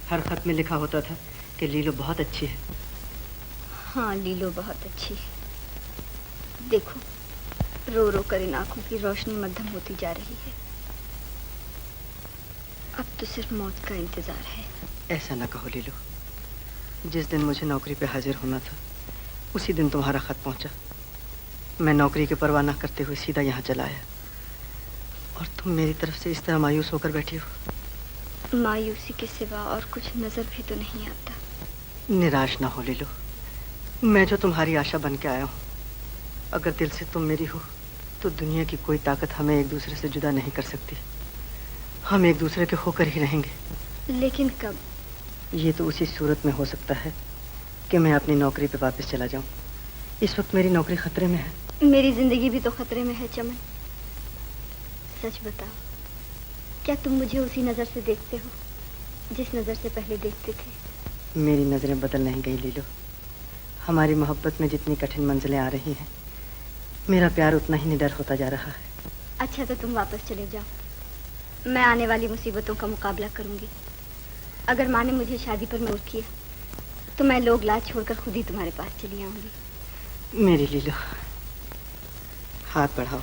हर खत में लिखा होता था कि लीलो बहुत अच्छी है। हाँ, लीलो बहुत अच्छी है। देखो, रो रो कर इन आंखों की रोशनी मध्यम होती जा रही है। अब तो सिर्फ मौत का इंतजार है। ऐसा ना कहो लीलो। जिस दिन मुझे नौकरी पे हाजिर होना था, उसी दिन तुम्हारा खत पहुंचा। मैं नौकरी की परवाह न करते हुए सीधा यहाँ चला आया, और तुम मेरी तरफ से इस तरह मायूस होकर बैठी हो। मायूसी के सिवा और कुछ नजर भी तो नहीं आता। निराश ना हो लीलो। मैं जो तुम्हारी आशा बन के आया हूँ, अगर दिल से तुम मेरी हो तो दुनिया की कोई ताकत हमें एक दूसरे से जुदा नहीं कर सकती। हम एक दूसरे के होकर ही रहेंगे। लेकिन कब? ये तो उसी सूरत में हो सकता है कि मैं अपनी नौकरी पे वापस चला जाऊं। इस वक्त मेरी नौकरी खतरे में है। मेरी जिंदगी भी तो खतरे में है चमन। सच बताओ, क्या तुम मुझे उसी नजर से देखते हो जिस नजर से पहले देखते थे? मेरी नजरें बदल नहीं गई लीलो। हमारी मोहब्बत में जितनी कठिन मंजिलें आ रही हैं, मेरा प्यार उतना ही निडर होता जा रहा है। अच्छा तो तुम वापस चले जाओ, मैं आने वाली मुसीबतों का मुकाबला करूंगी। अगर माँ ने मुझे शादी पर मजबूर किया तो मैं लोग लाज छोड़कर खुद ही तुम्हारे पास चली आऊंगी। मेरी लीलो, हाथ बढ़ाओ।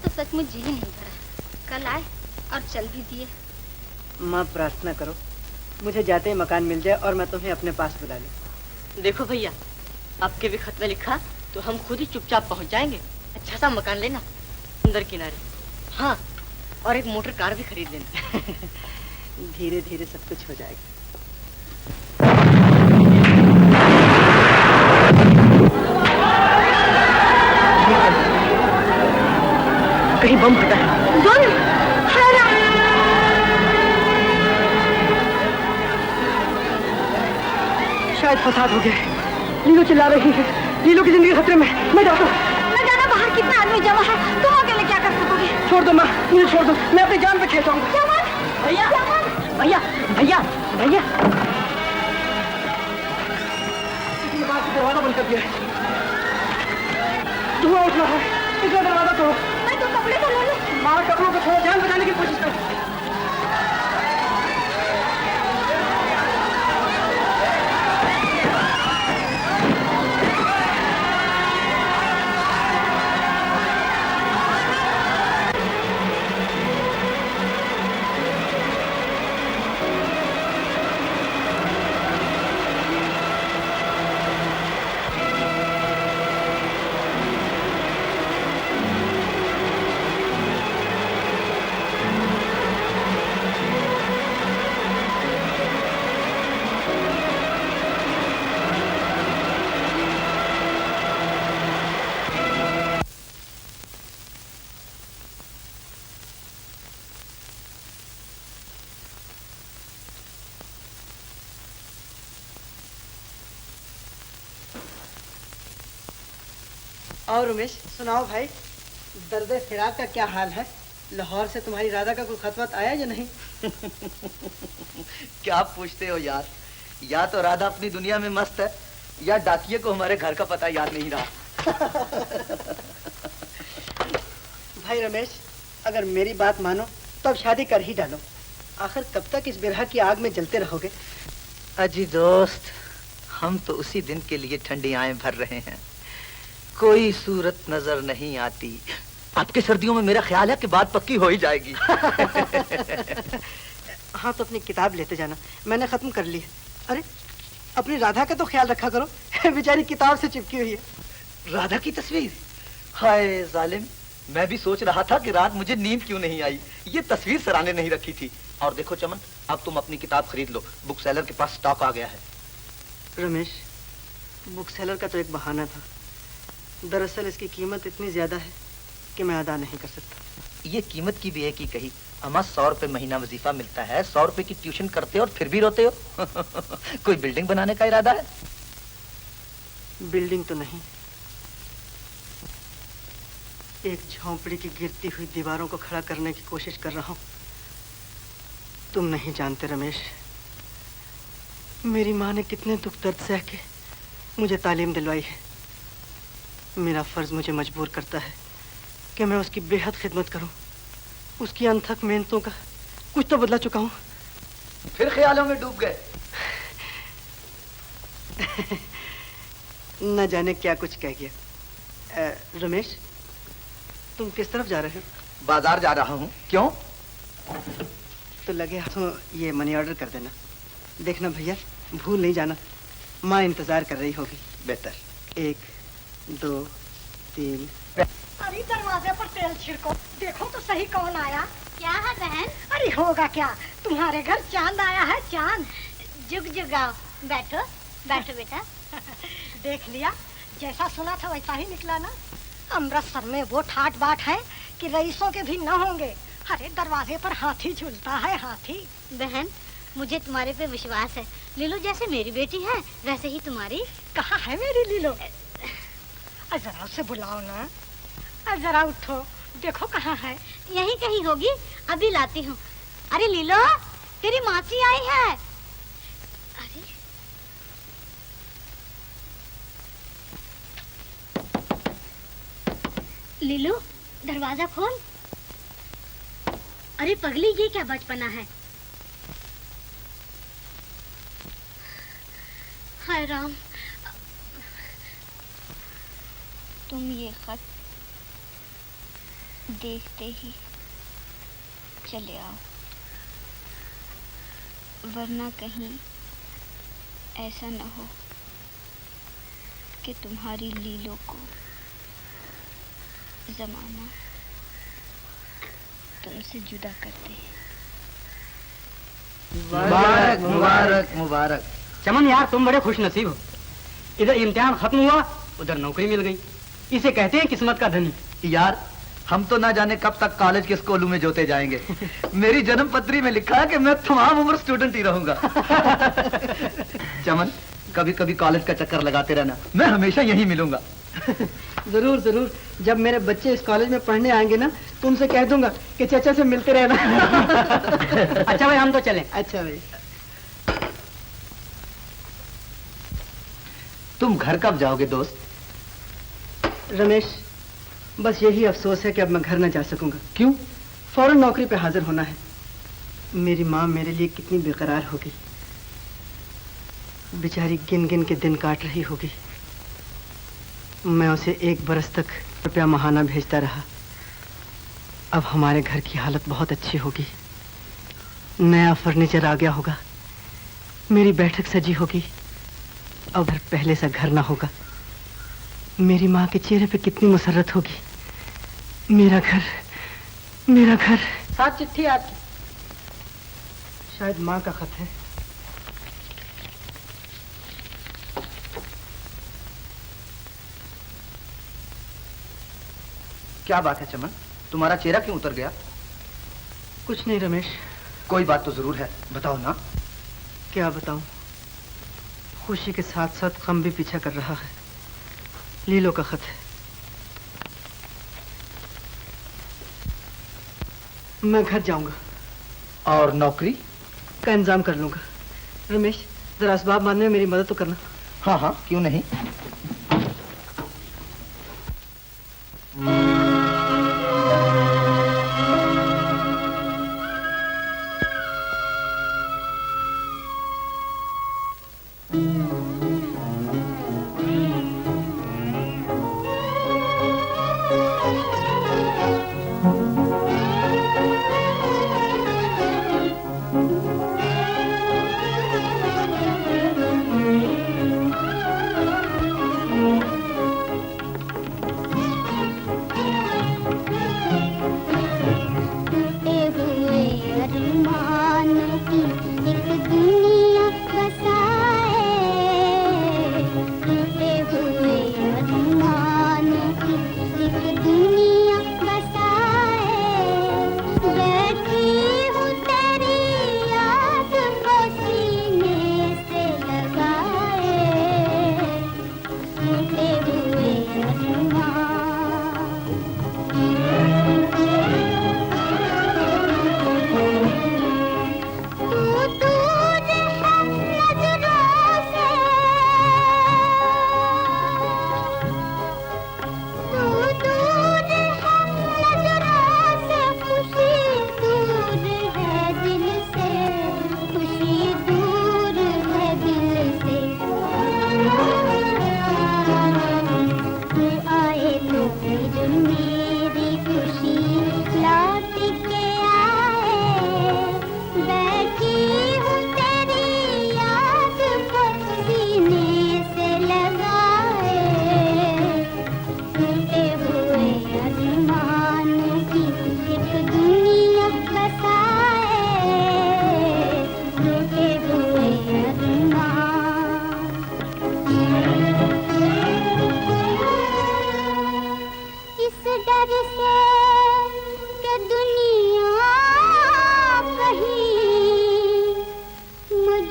तो सचमुच जी नहीं भरा, कल आए और चल भी दिए। माँ प्रार्थना करो मुझे जाते ही मकान मिल जाए और मैं तुम्हें अपने पास बुला लूं। देखो भैया, आपके भी खत में लिखा तो हम खुद ही चुपचाप पहुंच जाएंगे। अच्छा सा मकान लेना सुंदर किनारे, हाँ, और एक मोटर कार भी खरीद लेना। धीरे धीरे सब कुछ हो जाएगा। कहीं बम फटा है। शायद फसाद हो गया। लीलो चिल्ला रही है, लीलो की जिंदगी खतरे में। मैं जाता हूँ। मैं जाना, बाहर कितना आदमी जमा है, तुम अकेले क्या कर सकोगे? छोड़ दो माँ, मुझे छोड़ दो, मैं अपनी जान पे खेलता हूँ। भैया भैया भैया भैया, दरवाजा बंद कर दिया है। धुआं उठ रहा है, इसका दरवाजा तोड़ो। मैं तो कपड़े तो ले लूं। माँ कपड़ों को थोड़ा जान बचाने की कोशिश करो। और उमेश सुनाओ भाई, दर्द फिराक का क्या हाल है? लाहौर से तुम्हारी राधा का कोई खत वत आया या नहीं? क्या पूछते हो यार, या तो राधा अपनी दुनिया में मस्त है या डाकिये को हमारे घर का पता याद नहीं रहा। भाई रमेश, अगर मेरी बात मानो तो अब शादी कर ही डालो। आखिर कब तक इस बिरहा की आग में जलते रहोगे? अजी दोस्त, हम तो उसी दिन के लिए ठंडी आएं भर रहे हैं। कोई सूरत नजर नहीं आती। आपके सर्दियों में मेरा ख्याल है कि बात पक्की हो ही जाएगी। हाँ तो अपनी किताब लेते जाना, मैंने खत्म कर ली है। अरे अपनी राधा का तो ख्याल रखा करो, बेचारी किताब से चिपकी हुई है। राधा की तस्वीर? हाय जालिम, मैं भी सोच रहा था कि रात मुझे नींद क्यों नहीं आई। ये तस्वीर सराहने नहीं रखी थी। और देखो चमन, अब तुम अपनी किताब खरीद लो, बुक सेलर के पास स्टॉक आ गया है। रमेश, बुक सेलर का तो एक बहाना था। दरअसल इसकी कीमत इतनी ज्यादा है कि मैं अदा नहीं कर सकता। ये कीमत की भी एक ही कही। अम्मा 100 रुपए महीना वजीफा मिलता है, 100 रुपए की ट्यूशन करते हो और फिर भी रोते हो। कोई बिल्डिंग बनाने का इरादा है? बिल्डिंग तो नहीं, एक झोंपड़ी की गिरती हुई दीवारों को खड़ा करने की कोशिश कर रहा हूं। तुम नहीं जानते रमेश, मेरी माँ ने कितने दुख दर्द सह के मुझे तालीम दिलवाई है। मेरा फर्ज मुझे मजबूर करता है कि मैं उसकी बेहद खिदमत करूं। उसकी अनथक मेहनतों का कुछ तो बदला चुका हूं। फिर ख्यालों में डूब गए। न जाने क्या कुछ कह गया। रमेश, तुम किस तरफ जा रहे हो? बाजार जा रहा हूँ। क्यों? तो लगे हाथों ये मनी ऑर्डर कर देना। देखना भैया, भूल नहीं जाना, माँ इंतजार कर रही होगी। बेहतर। 1 2 3। अरे दरवाजे पर तेल छिड़को, देखो तो सही कौन आया। क्या है बहन? अरे होगा क्या, तुम्हारे घर चांद आया है, चांद। जुग जुगाओ, बैठो बैठो बेटा। देख लिया, जैसा सुना था वैसा ही निकला ना। अमृतसर में वो ठाट बाट है कि रईसों के भी न होंगे। अरे दरवाजे पर हाथी झूलता है, हाथी। बहन, मुझे तुम्हारे पे विश्वास है। लीलो जैसे मेरी बेटी है वैसे ही तुम्हारी। कहाँ है मेरी लीलो? जरा उसे बुलाओ ना। जरा उठो, देखो कहाँ है। यहीं कहीं होगी, अभी लाती हूँ। अरे लीलो, तेरी मासी आई है। अरे लीलो, दरवाजा खोल। अरे पगली, ये क्या बचपना है। हाय राम, तुम ये खत देखते ही चले आओ, वरना कहीं ऐसा न हो कि तुम्हारी लीलो को जमाना तुमसे जुदा कर दे। मुबारक मुबारक मुबारक। चमन यार, तुम बड़े खुश नसीब हो। इधर इम्तिहान खत्म हुआ, उधर नौकरी मिल गई। इसे कहते हैं किस्मत का धनी। यार हम तो ना जाने कब तक कॉलेज के स्कूलों में जोते जाएंगे। मेरी जन्म पत्री में लिखा है कि मैं तमाम उम्र स्टूडेंट ही रहूंगा। चमन, कभी कभी कॉलेज का चक्कर लगाते रहना, मैं हमेशा यहीं मिलूंगा। जरूर जरूर। जब मेरे बच्चे इस कॉलेज में पढ़ने आएंगे ना, तो उनसे कह दूंगा कि चाचा से मिलते रहना। अच्छा भाई, हम तो चलें। अच्छा भाई। तुम घर कब जाओगे दोस्त? रमेश, बस यही अफसोस है कि अब मैं घर न जा सकूंगा। क्यों? फौरन नौकरी पे हाजिर होना है। मेरी माँ मेरे लिए कितनी बेकरार होगी, बेचारी गिन गिन के दिन काट रही होगी। मैं उसे 1 बरस तक रुपया महाना भेजता रहा। अब हमारे घर की हालत बहुत अच्छी होगी, नया फर्नीचर आ गया होगा, मेरी बैठक सजी होगी। अब पहले सा घर ना होगा। मेरी माँ के चेहरे पे कितनी मुसर्रत होगी। मेरा घर, मेरा घर। साथ चिट्ठी आपकी, शायद माँ का खत है। क्या बात है चमन, तुम्हारा चेहरा क्यों उतर गया? कुछ नहीं रमेश। कोई बात तो जरूर है, बताओ ना। क्या बताऊं, खुशी के साथ साथ गम भी पीछा कर रहा है। लीलो का खत है। मैं घर जाऊंगा। और नौकरी का इंतजाम कर लूंगा। रमेश, जरा असबाब बांधने में मेरी मदद तो करना। हाँ हाँ, क्यों नहीं। अरमान की एक दुनिया बसाए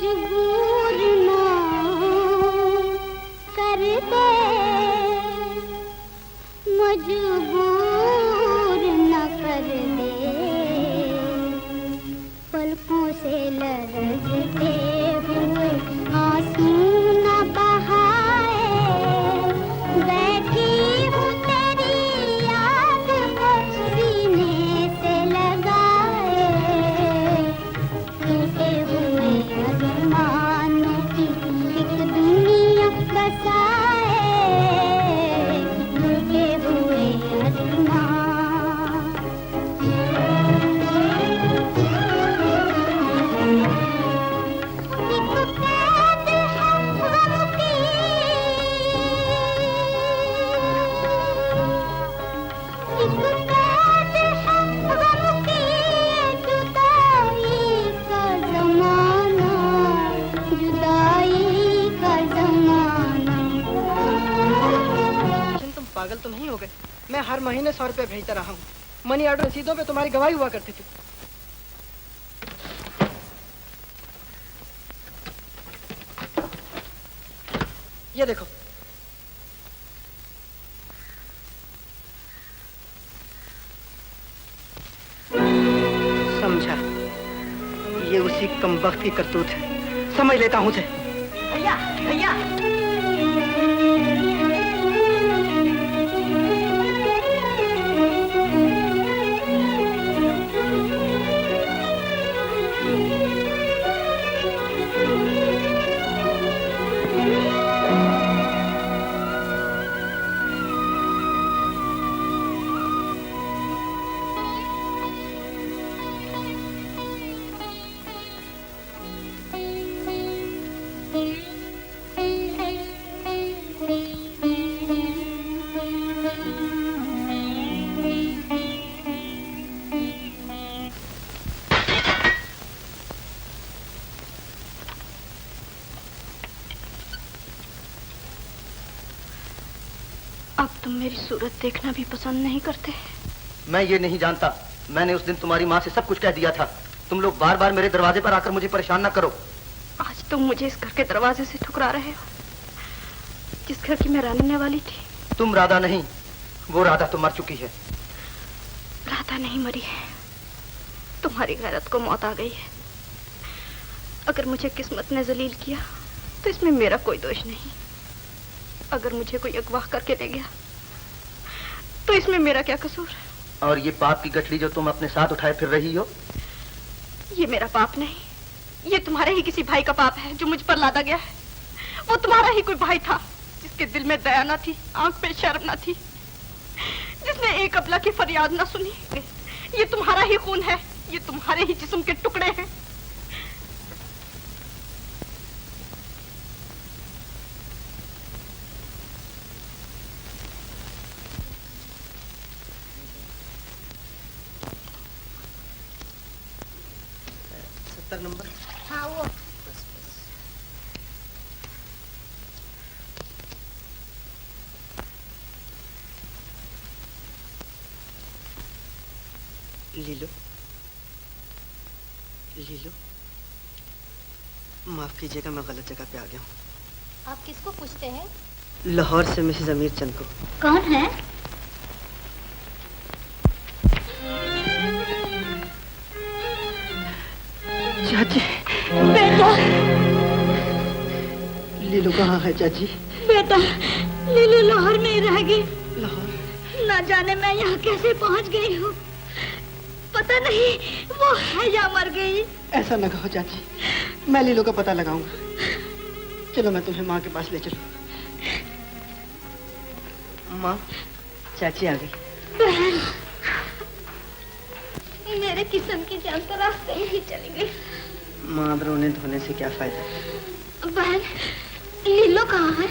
मजबूर ना कर दे, मजबूर न कर दे, पलकों से लरजते हुए आंसू न बहाए, बैठी हूँ तेरी याद को सीने से लगाए, टूटे हुए अरमानों की एक दुनिया बसाए, टूटे हुए अरमान। पागल तो नहीं हो गए? मैं हर महीने 100 रुपए भेजता रहा हूँ। मनी ऑर्डर रसीदों पे तुम्हारी गवाही हुआ करती थी। ये देखो। समझा, ये उसी कमबख्त की करतूत है। समझ लेता हूँ उसे। भैया भैया अब तुम मेरी सूरत देखना भी पसंद नहीं करते? मैं ये नहीं जानता। मैंने उस दिन तुम्हारी माँ से सब कुछ कह दिया था। तुम लोग बार बार मेरे दरवाजे पर आकर मुझे परेशान ना करो। आज तुम मुझे इस घर के दरवाजे से ठुकरा रहे हो, जिस घर की मैं रहने वाली थी। तुम राधा नहीं, वो राधा तो मर चुकी है। राधा नहीं मरी है, तुम्हारी गैरत को मौत आ गई है। अगर मुझे किस्मत ने जलील किया तो इसमें मेरा कोई दोष नहीं। अगर मुझे कोई अगवा करके ले गया तो इसमें मेरा क्या कसूर? और ये पाप की गठरी जो तुम अपने साथ उठाए फिर रही हो, ये मेरा पाप नहीं, ये तुम्हारे ही किसी भाई का पाप है जो मुझ पर लादा गया है। वो तुम्हारा ही कोई भाई था जिसके दिल में दया न थी, आंख पे शर्म न थी, जिसने एक अबला की फरियाद न सुनी। ये तुम्हारा ही खून है, ये तुम्हारे ही जिस्म के टुकड़े हैं। नंबर। हाँ वो लीलो, लीलो, माफ कीजिएगा, मैं गलत जगह पे आ गया हूँ। आप किसको पूछते हैं? लाहौर से मिसेस अमीर चंद को। कौन है? चाची। बेटा। लीलू कहाँ है चाची? बेटा, लीलू लाहौर में ही रह गई। लाहौर? ना जाने मैं यहाँ कैसे पहुँच गई हूँ। पता नहीं वो है या मर गई। ऐसा न कहो चाची, मैं लीलू का पता लगाऊंगा। चलो मैं तुम्हें माँ के पास ले चलूं। माँ, चाची आ गई। बहन, मेरे किस्म की जान तो रास्ते ही चली गई। माँ, अब रोने धोने से क्या फायदा? बहन, लीलो कहाँ है?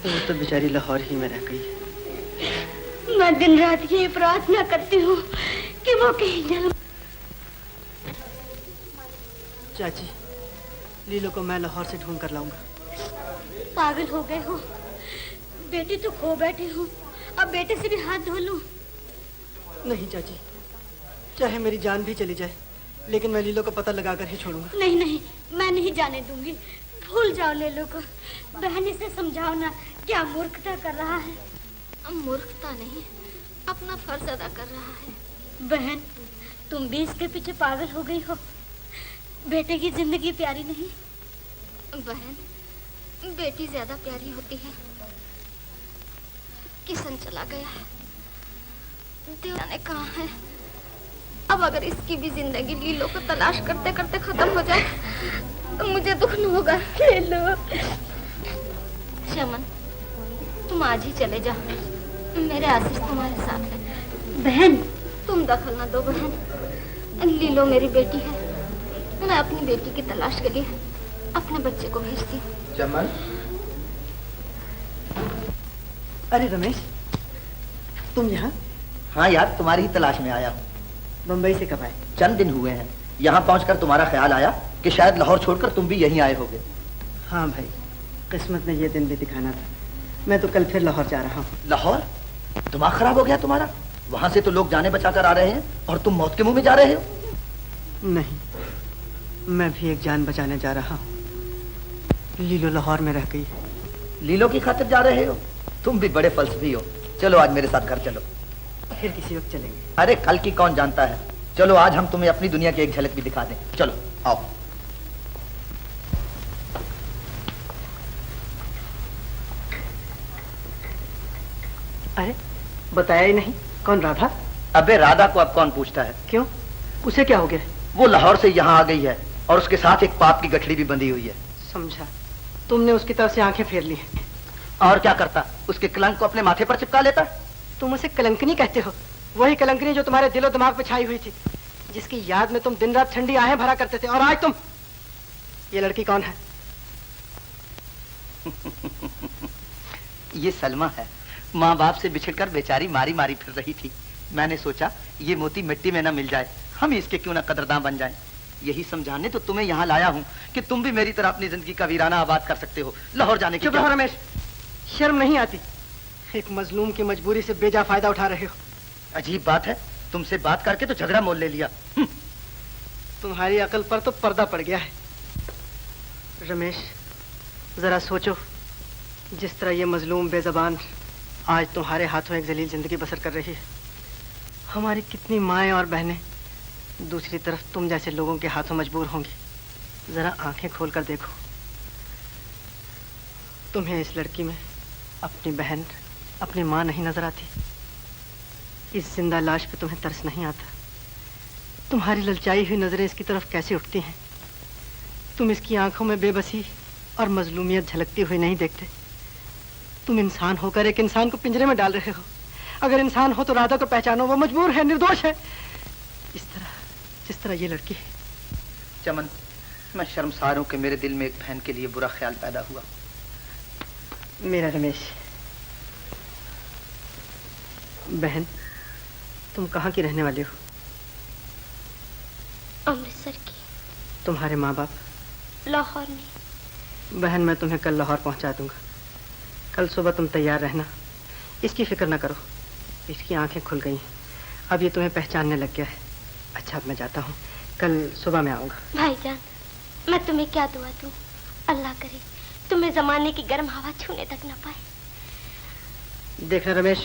वो तो बेचारी लाहौर ही में रह गई। मैं दिन रात ये प्रार्थना करती हूँ कि वो कहीं जन्म। चाची, लीलो को मैं लाहौर से ढूंढ कर लाऊंगा। पागल हो गए हो? बेटी तो खो बैठी हूँ, अब बेटे से भी हाथ धो लूं? नहीं चाची, चाहे मेरी जान भी चली जाए, लेकिन मैं लीलो का पता लगाकर ही छोड़ूंगा। नहीं नहीं, मैं नहीं जाने दूंगी। भूल जाओ लीलो को। बहन इसे समझाओ ना, क्या मूर्खता कर रहा है। मूर्खता नहीं, अपना फर्ज अदा कर रहा है। बहन, तुम भी इसके पीछे पागल हो गई हो। बेटे की जिंदगी प्यारी नहीं। बहन, बेटी ज्यादा प्यारी होती है। किशन चला गया है, देवता ने कहा है। अब अगर इसकी भी जिंदगी लीलो को तलाश करते करते खत्म हो जाए तो मुझे दुख न होगा। लीलो, चमन, तुम आज ही चले जाओ। मेरे आशीष तुम्हारे साथ है। बहन, तुम दखल न दो। बहन, लीलो मेरी बेटी है। मैं अपनी बेटी की तलाश के लिए अपने बच्चे को भेजती हूँ। चमन। अरे रमेश, तुम यहाँ? हाँ यार, तुम्हारी ही तलाश में आया हूँ। बम्बई से कब आए? चंद दिन हुए हैं। यहाँ पहुँचकर तुम्हारा ख्याल आया कि शायद लाहौर छोड़कर तुम भी यहीं आए होगे। हाँ भाई, किस्मत ने ये दिन भी दिखाना था। मैं तो कल फिर लाहौर जा रहा हूँ। लाहौर? दिमाग खराब हो गया तुम्हारा? वहाँ से तो लोग जाने बचाकर आ रहे हैं और तुम मौत के मुंह में जा रहे हो। नहीं, मैं भी एक जान बचाने जा रहा हूँ। लीलो लाहौर में रह गई। लीलो की खातिर जा रहे हो? तुम भी बड़े फलसफी हो। चलो आज मेरे साथ घर चलो। फिर किसी वक्त चलेंगे। अरे कल की कौन जानता है। चलो आज हम तुम्हें अपनी दुनिया की एक झलक भी दिखा दें। चलो आओ। अरे बताया ही नहीं, कौन राधा? अबे राधा को अब कौन पूछता है। क्यों, उसे क्या हो गया? वो लाहौर से यहाँ आ गई है और उसके साथ एक पाप की गठड़ी भी बंधी हुई है। समझा, तुमने उसकी तरफ से आंखें फेर ली। और क्या करता, उसके कलंक को अपने माथे पर चिपका लेता। तुम उसे कलंकनी कहते हो? वही कलंकनी जो तुम्हारे दिलो दिमाग पे छाई हुई थी, जिसकी याद में तुम दिन रात ठंडी आहें भरा करते थे। और आज तुम, ये लड़की कौन है? ये सलमा है। माँ बाप से बिछड़कर बेचारी मारी मारी फिर रही थी। मैंने सोचा ये मोती मिट्टी में न मिल जाए, हम इसके क्यों ना कदरदान बन जाएं। यही समझाने तो तुम्हें यहाँ लाया हूँ कि तुम भी मेरी तरह अपनी जिंदगी का वीराना आबाद कर सकते हो। लाहौर जाने की चुप रहो रमेश, शर्म नहीं आती? एक मजलूम की मजबूरी से बेजा फायदा उठा रहे हो। अजीब बात है, तुमसे बात करके तो झगड़ा मोल ले लिया। तुम्हारी अकल पर तो पर्दा पड़ गया है। रमेश, जरा सोचो, जिस तरह ये मजलूम बेजबान आज तुम्हारे हाथों एक जलील जिंदगी बसर कर रही है, हमारी कितनी माएँ और बहनें दूसरी तरफ तुम जैसे लोगों के हाथों मजबूर होंगी। जरा आंखें खोलकर देखो। तुम्हें इस लड़की में अपनी बहन, अपनी माँ नहीं नजर आती? इस जिंदा लाश पे तुम्हें तरस नहीं आता? तुम्हारी ललचाई हुई नजरें इसकी तरफ कैसे उठती हैं? तुम इसकी आंखों में बेबसी और मजलूमियत झलकती हुई नहीं देखते? तुम इंसान होकर एक इंसान को पिंजरे में डाल रहे हो। अगर इंसान हो तो राधा को पहचानो, वो मजबूर है, निर्दोष है, इस तरह जिस तरह ये लड़की है। चमन, मैं शर्मसार हूं कि मेरे दिल में एक बहन के लिए बुरा ख्याल पैदा हुआ। मेरा रमेश, बहन तुम कहाँ की रहने वाली हो? अमृतसर की। तुम्हारे माँ बाप? लाहौर में। बहन मैं तुम्हें कल लाहौर पहुँचा दूंगा। कल सुबह तुम तैयार रहना। इसकी फिक्र ना करो, इसकी आंखें खुल गई हैं, अब ये तुम्हें पहचानने लग गया है। अच्छा अब मैं जाता हूँ, कल सुबह मैं आऊँगा। भाईजान, मैं तुम्हें क्या दुआ दूं? अल्लाह करे तुम्हें जमाने की गर्म हवा छूने तक ना पाए। देखना रमेश,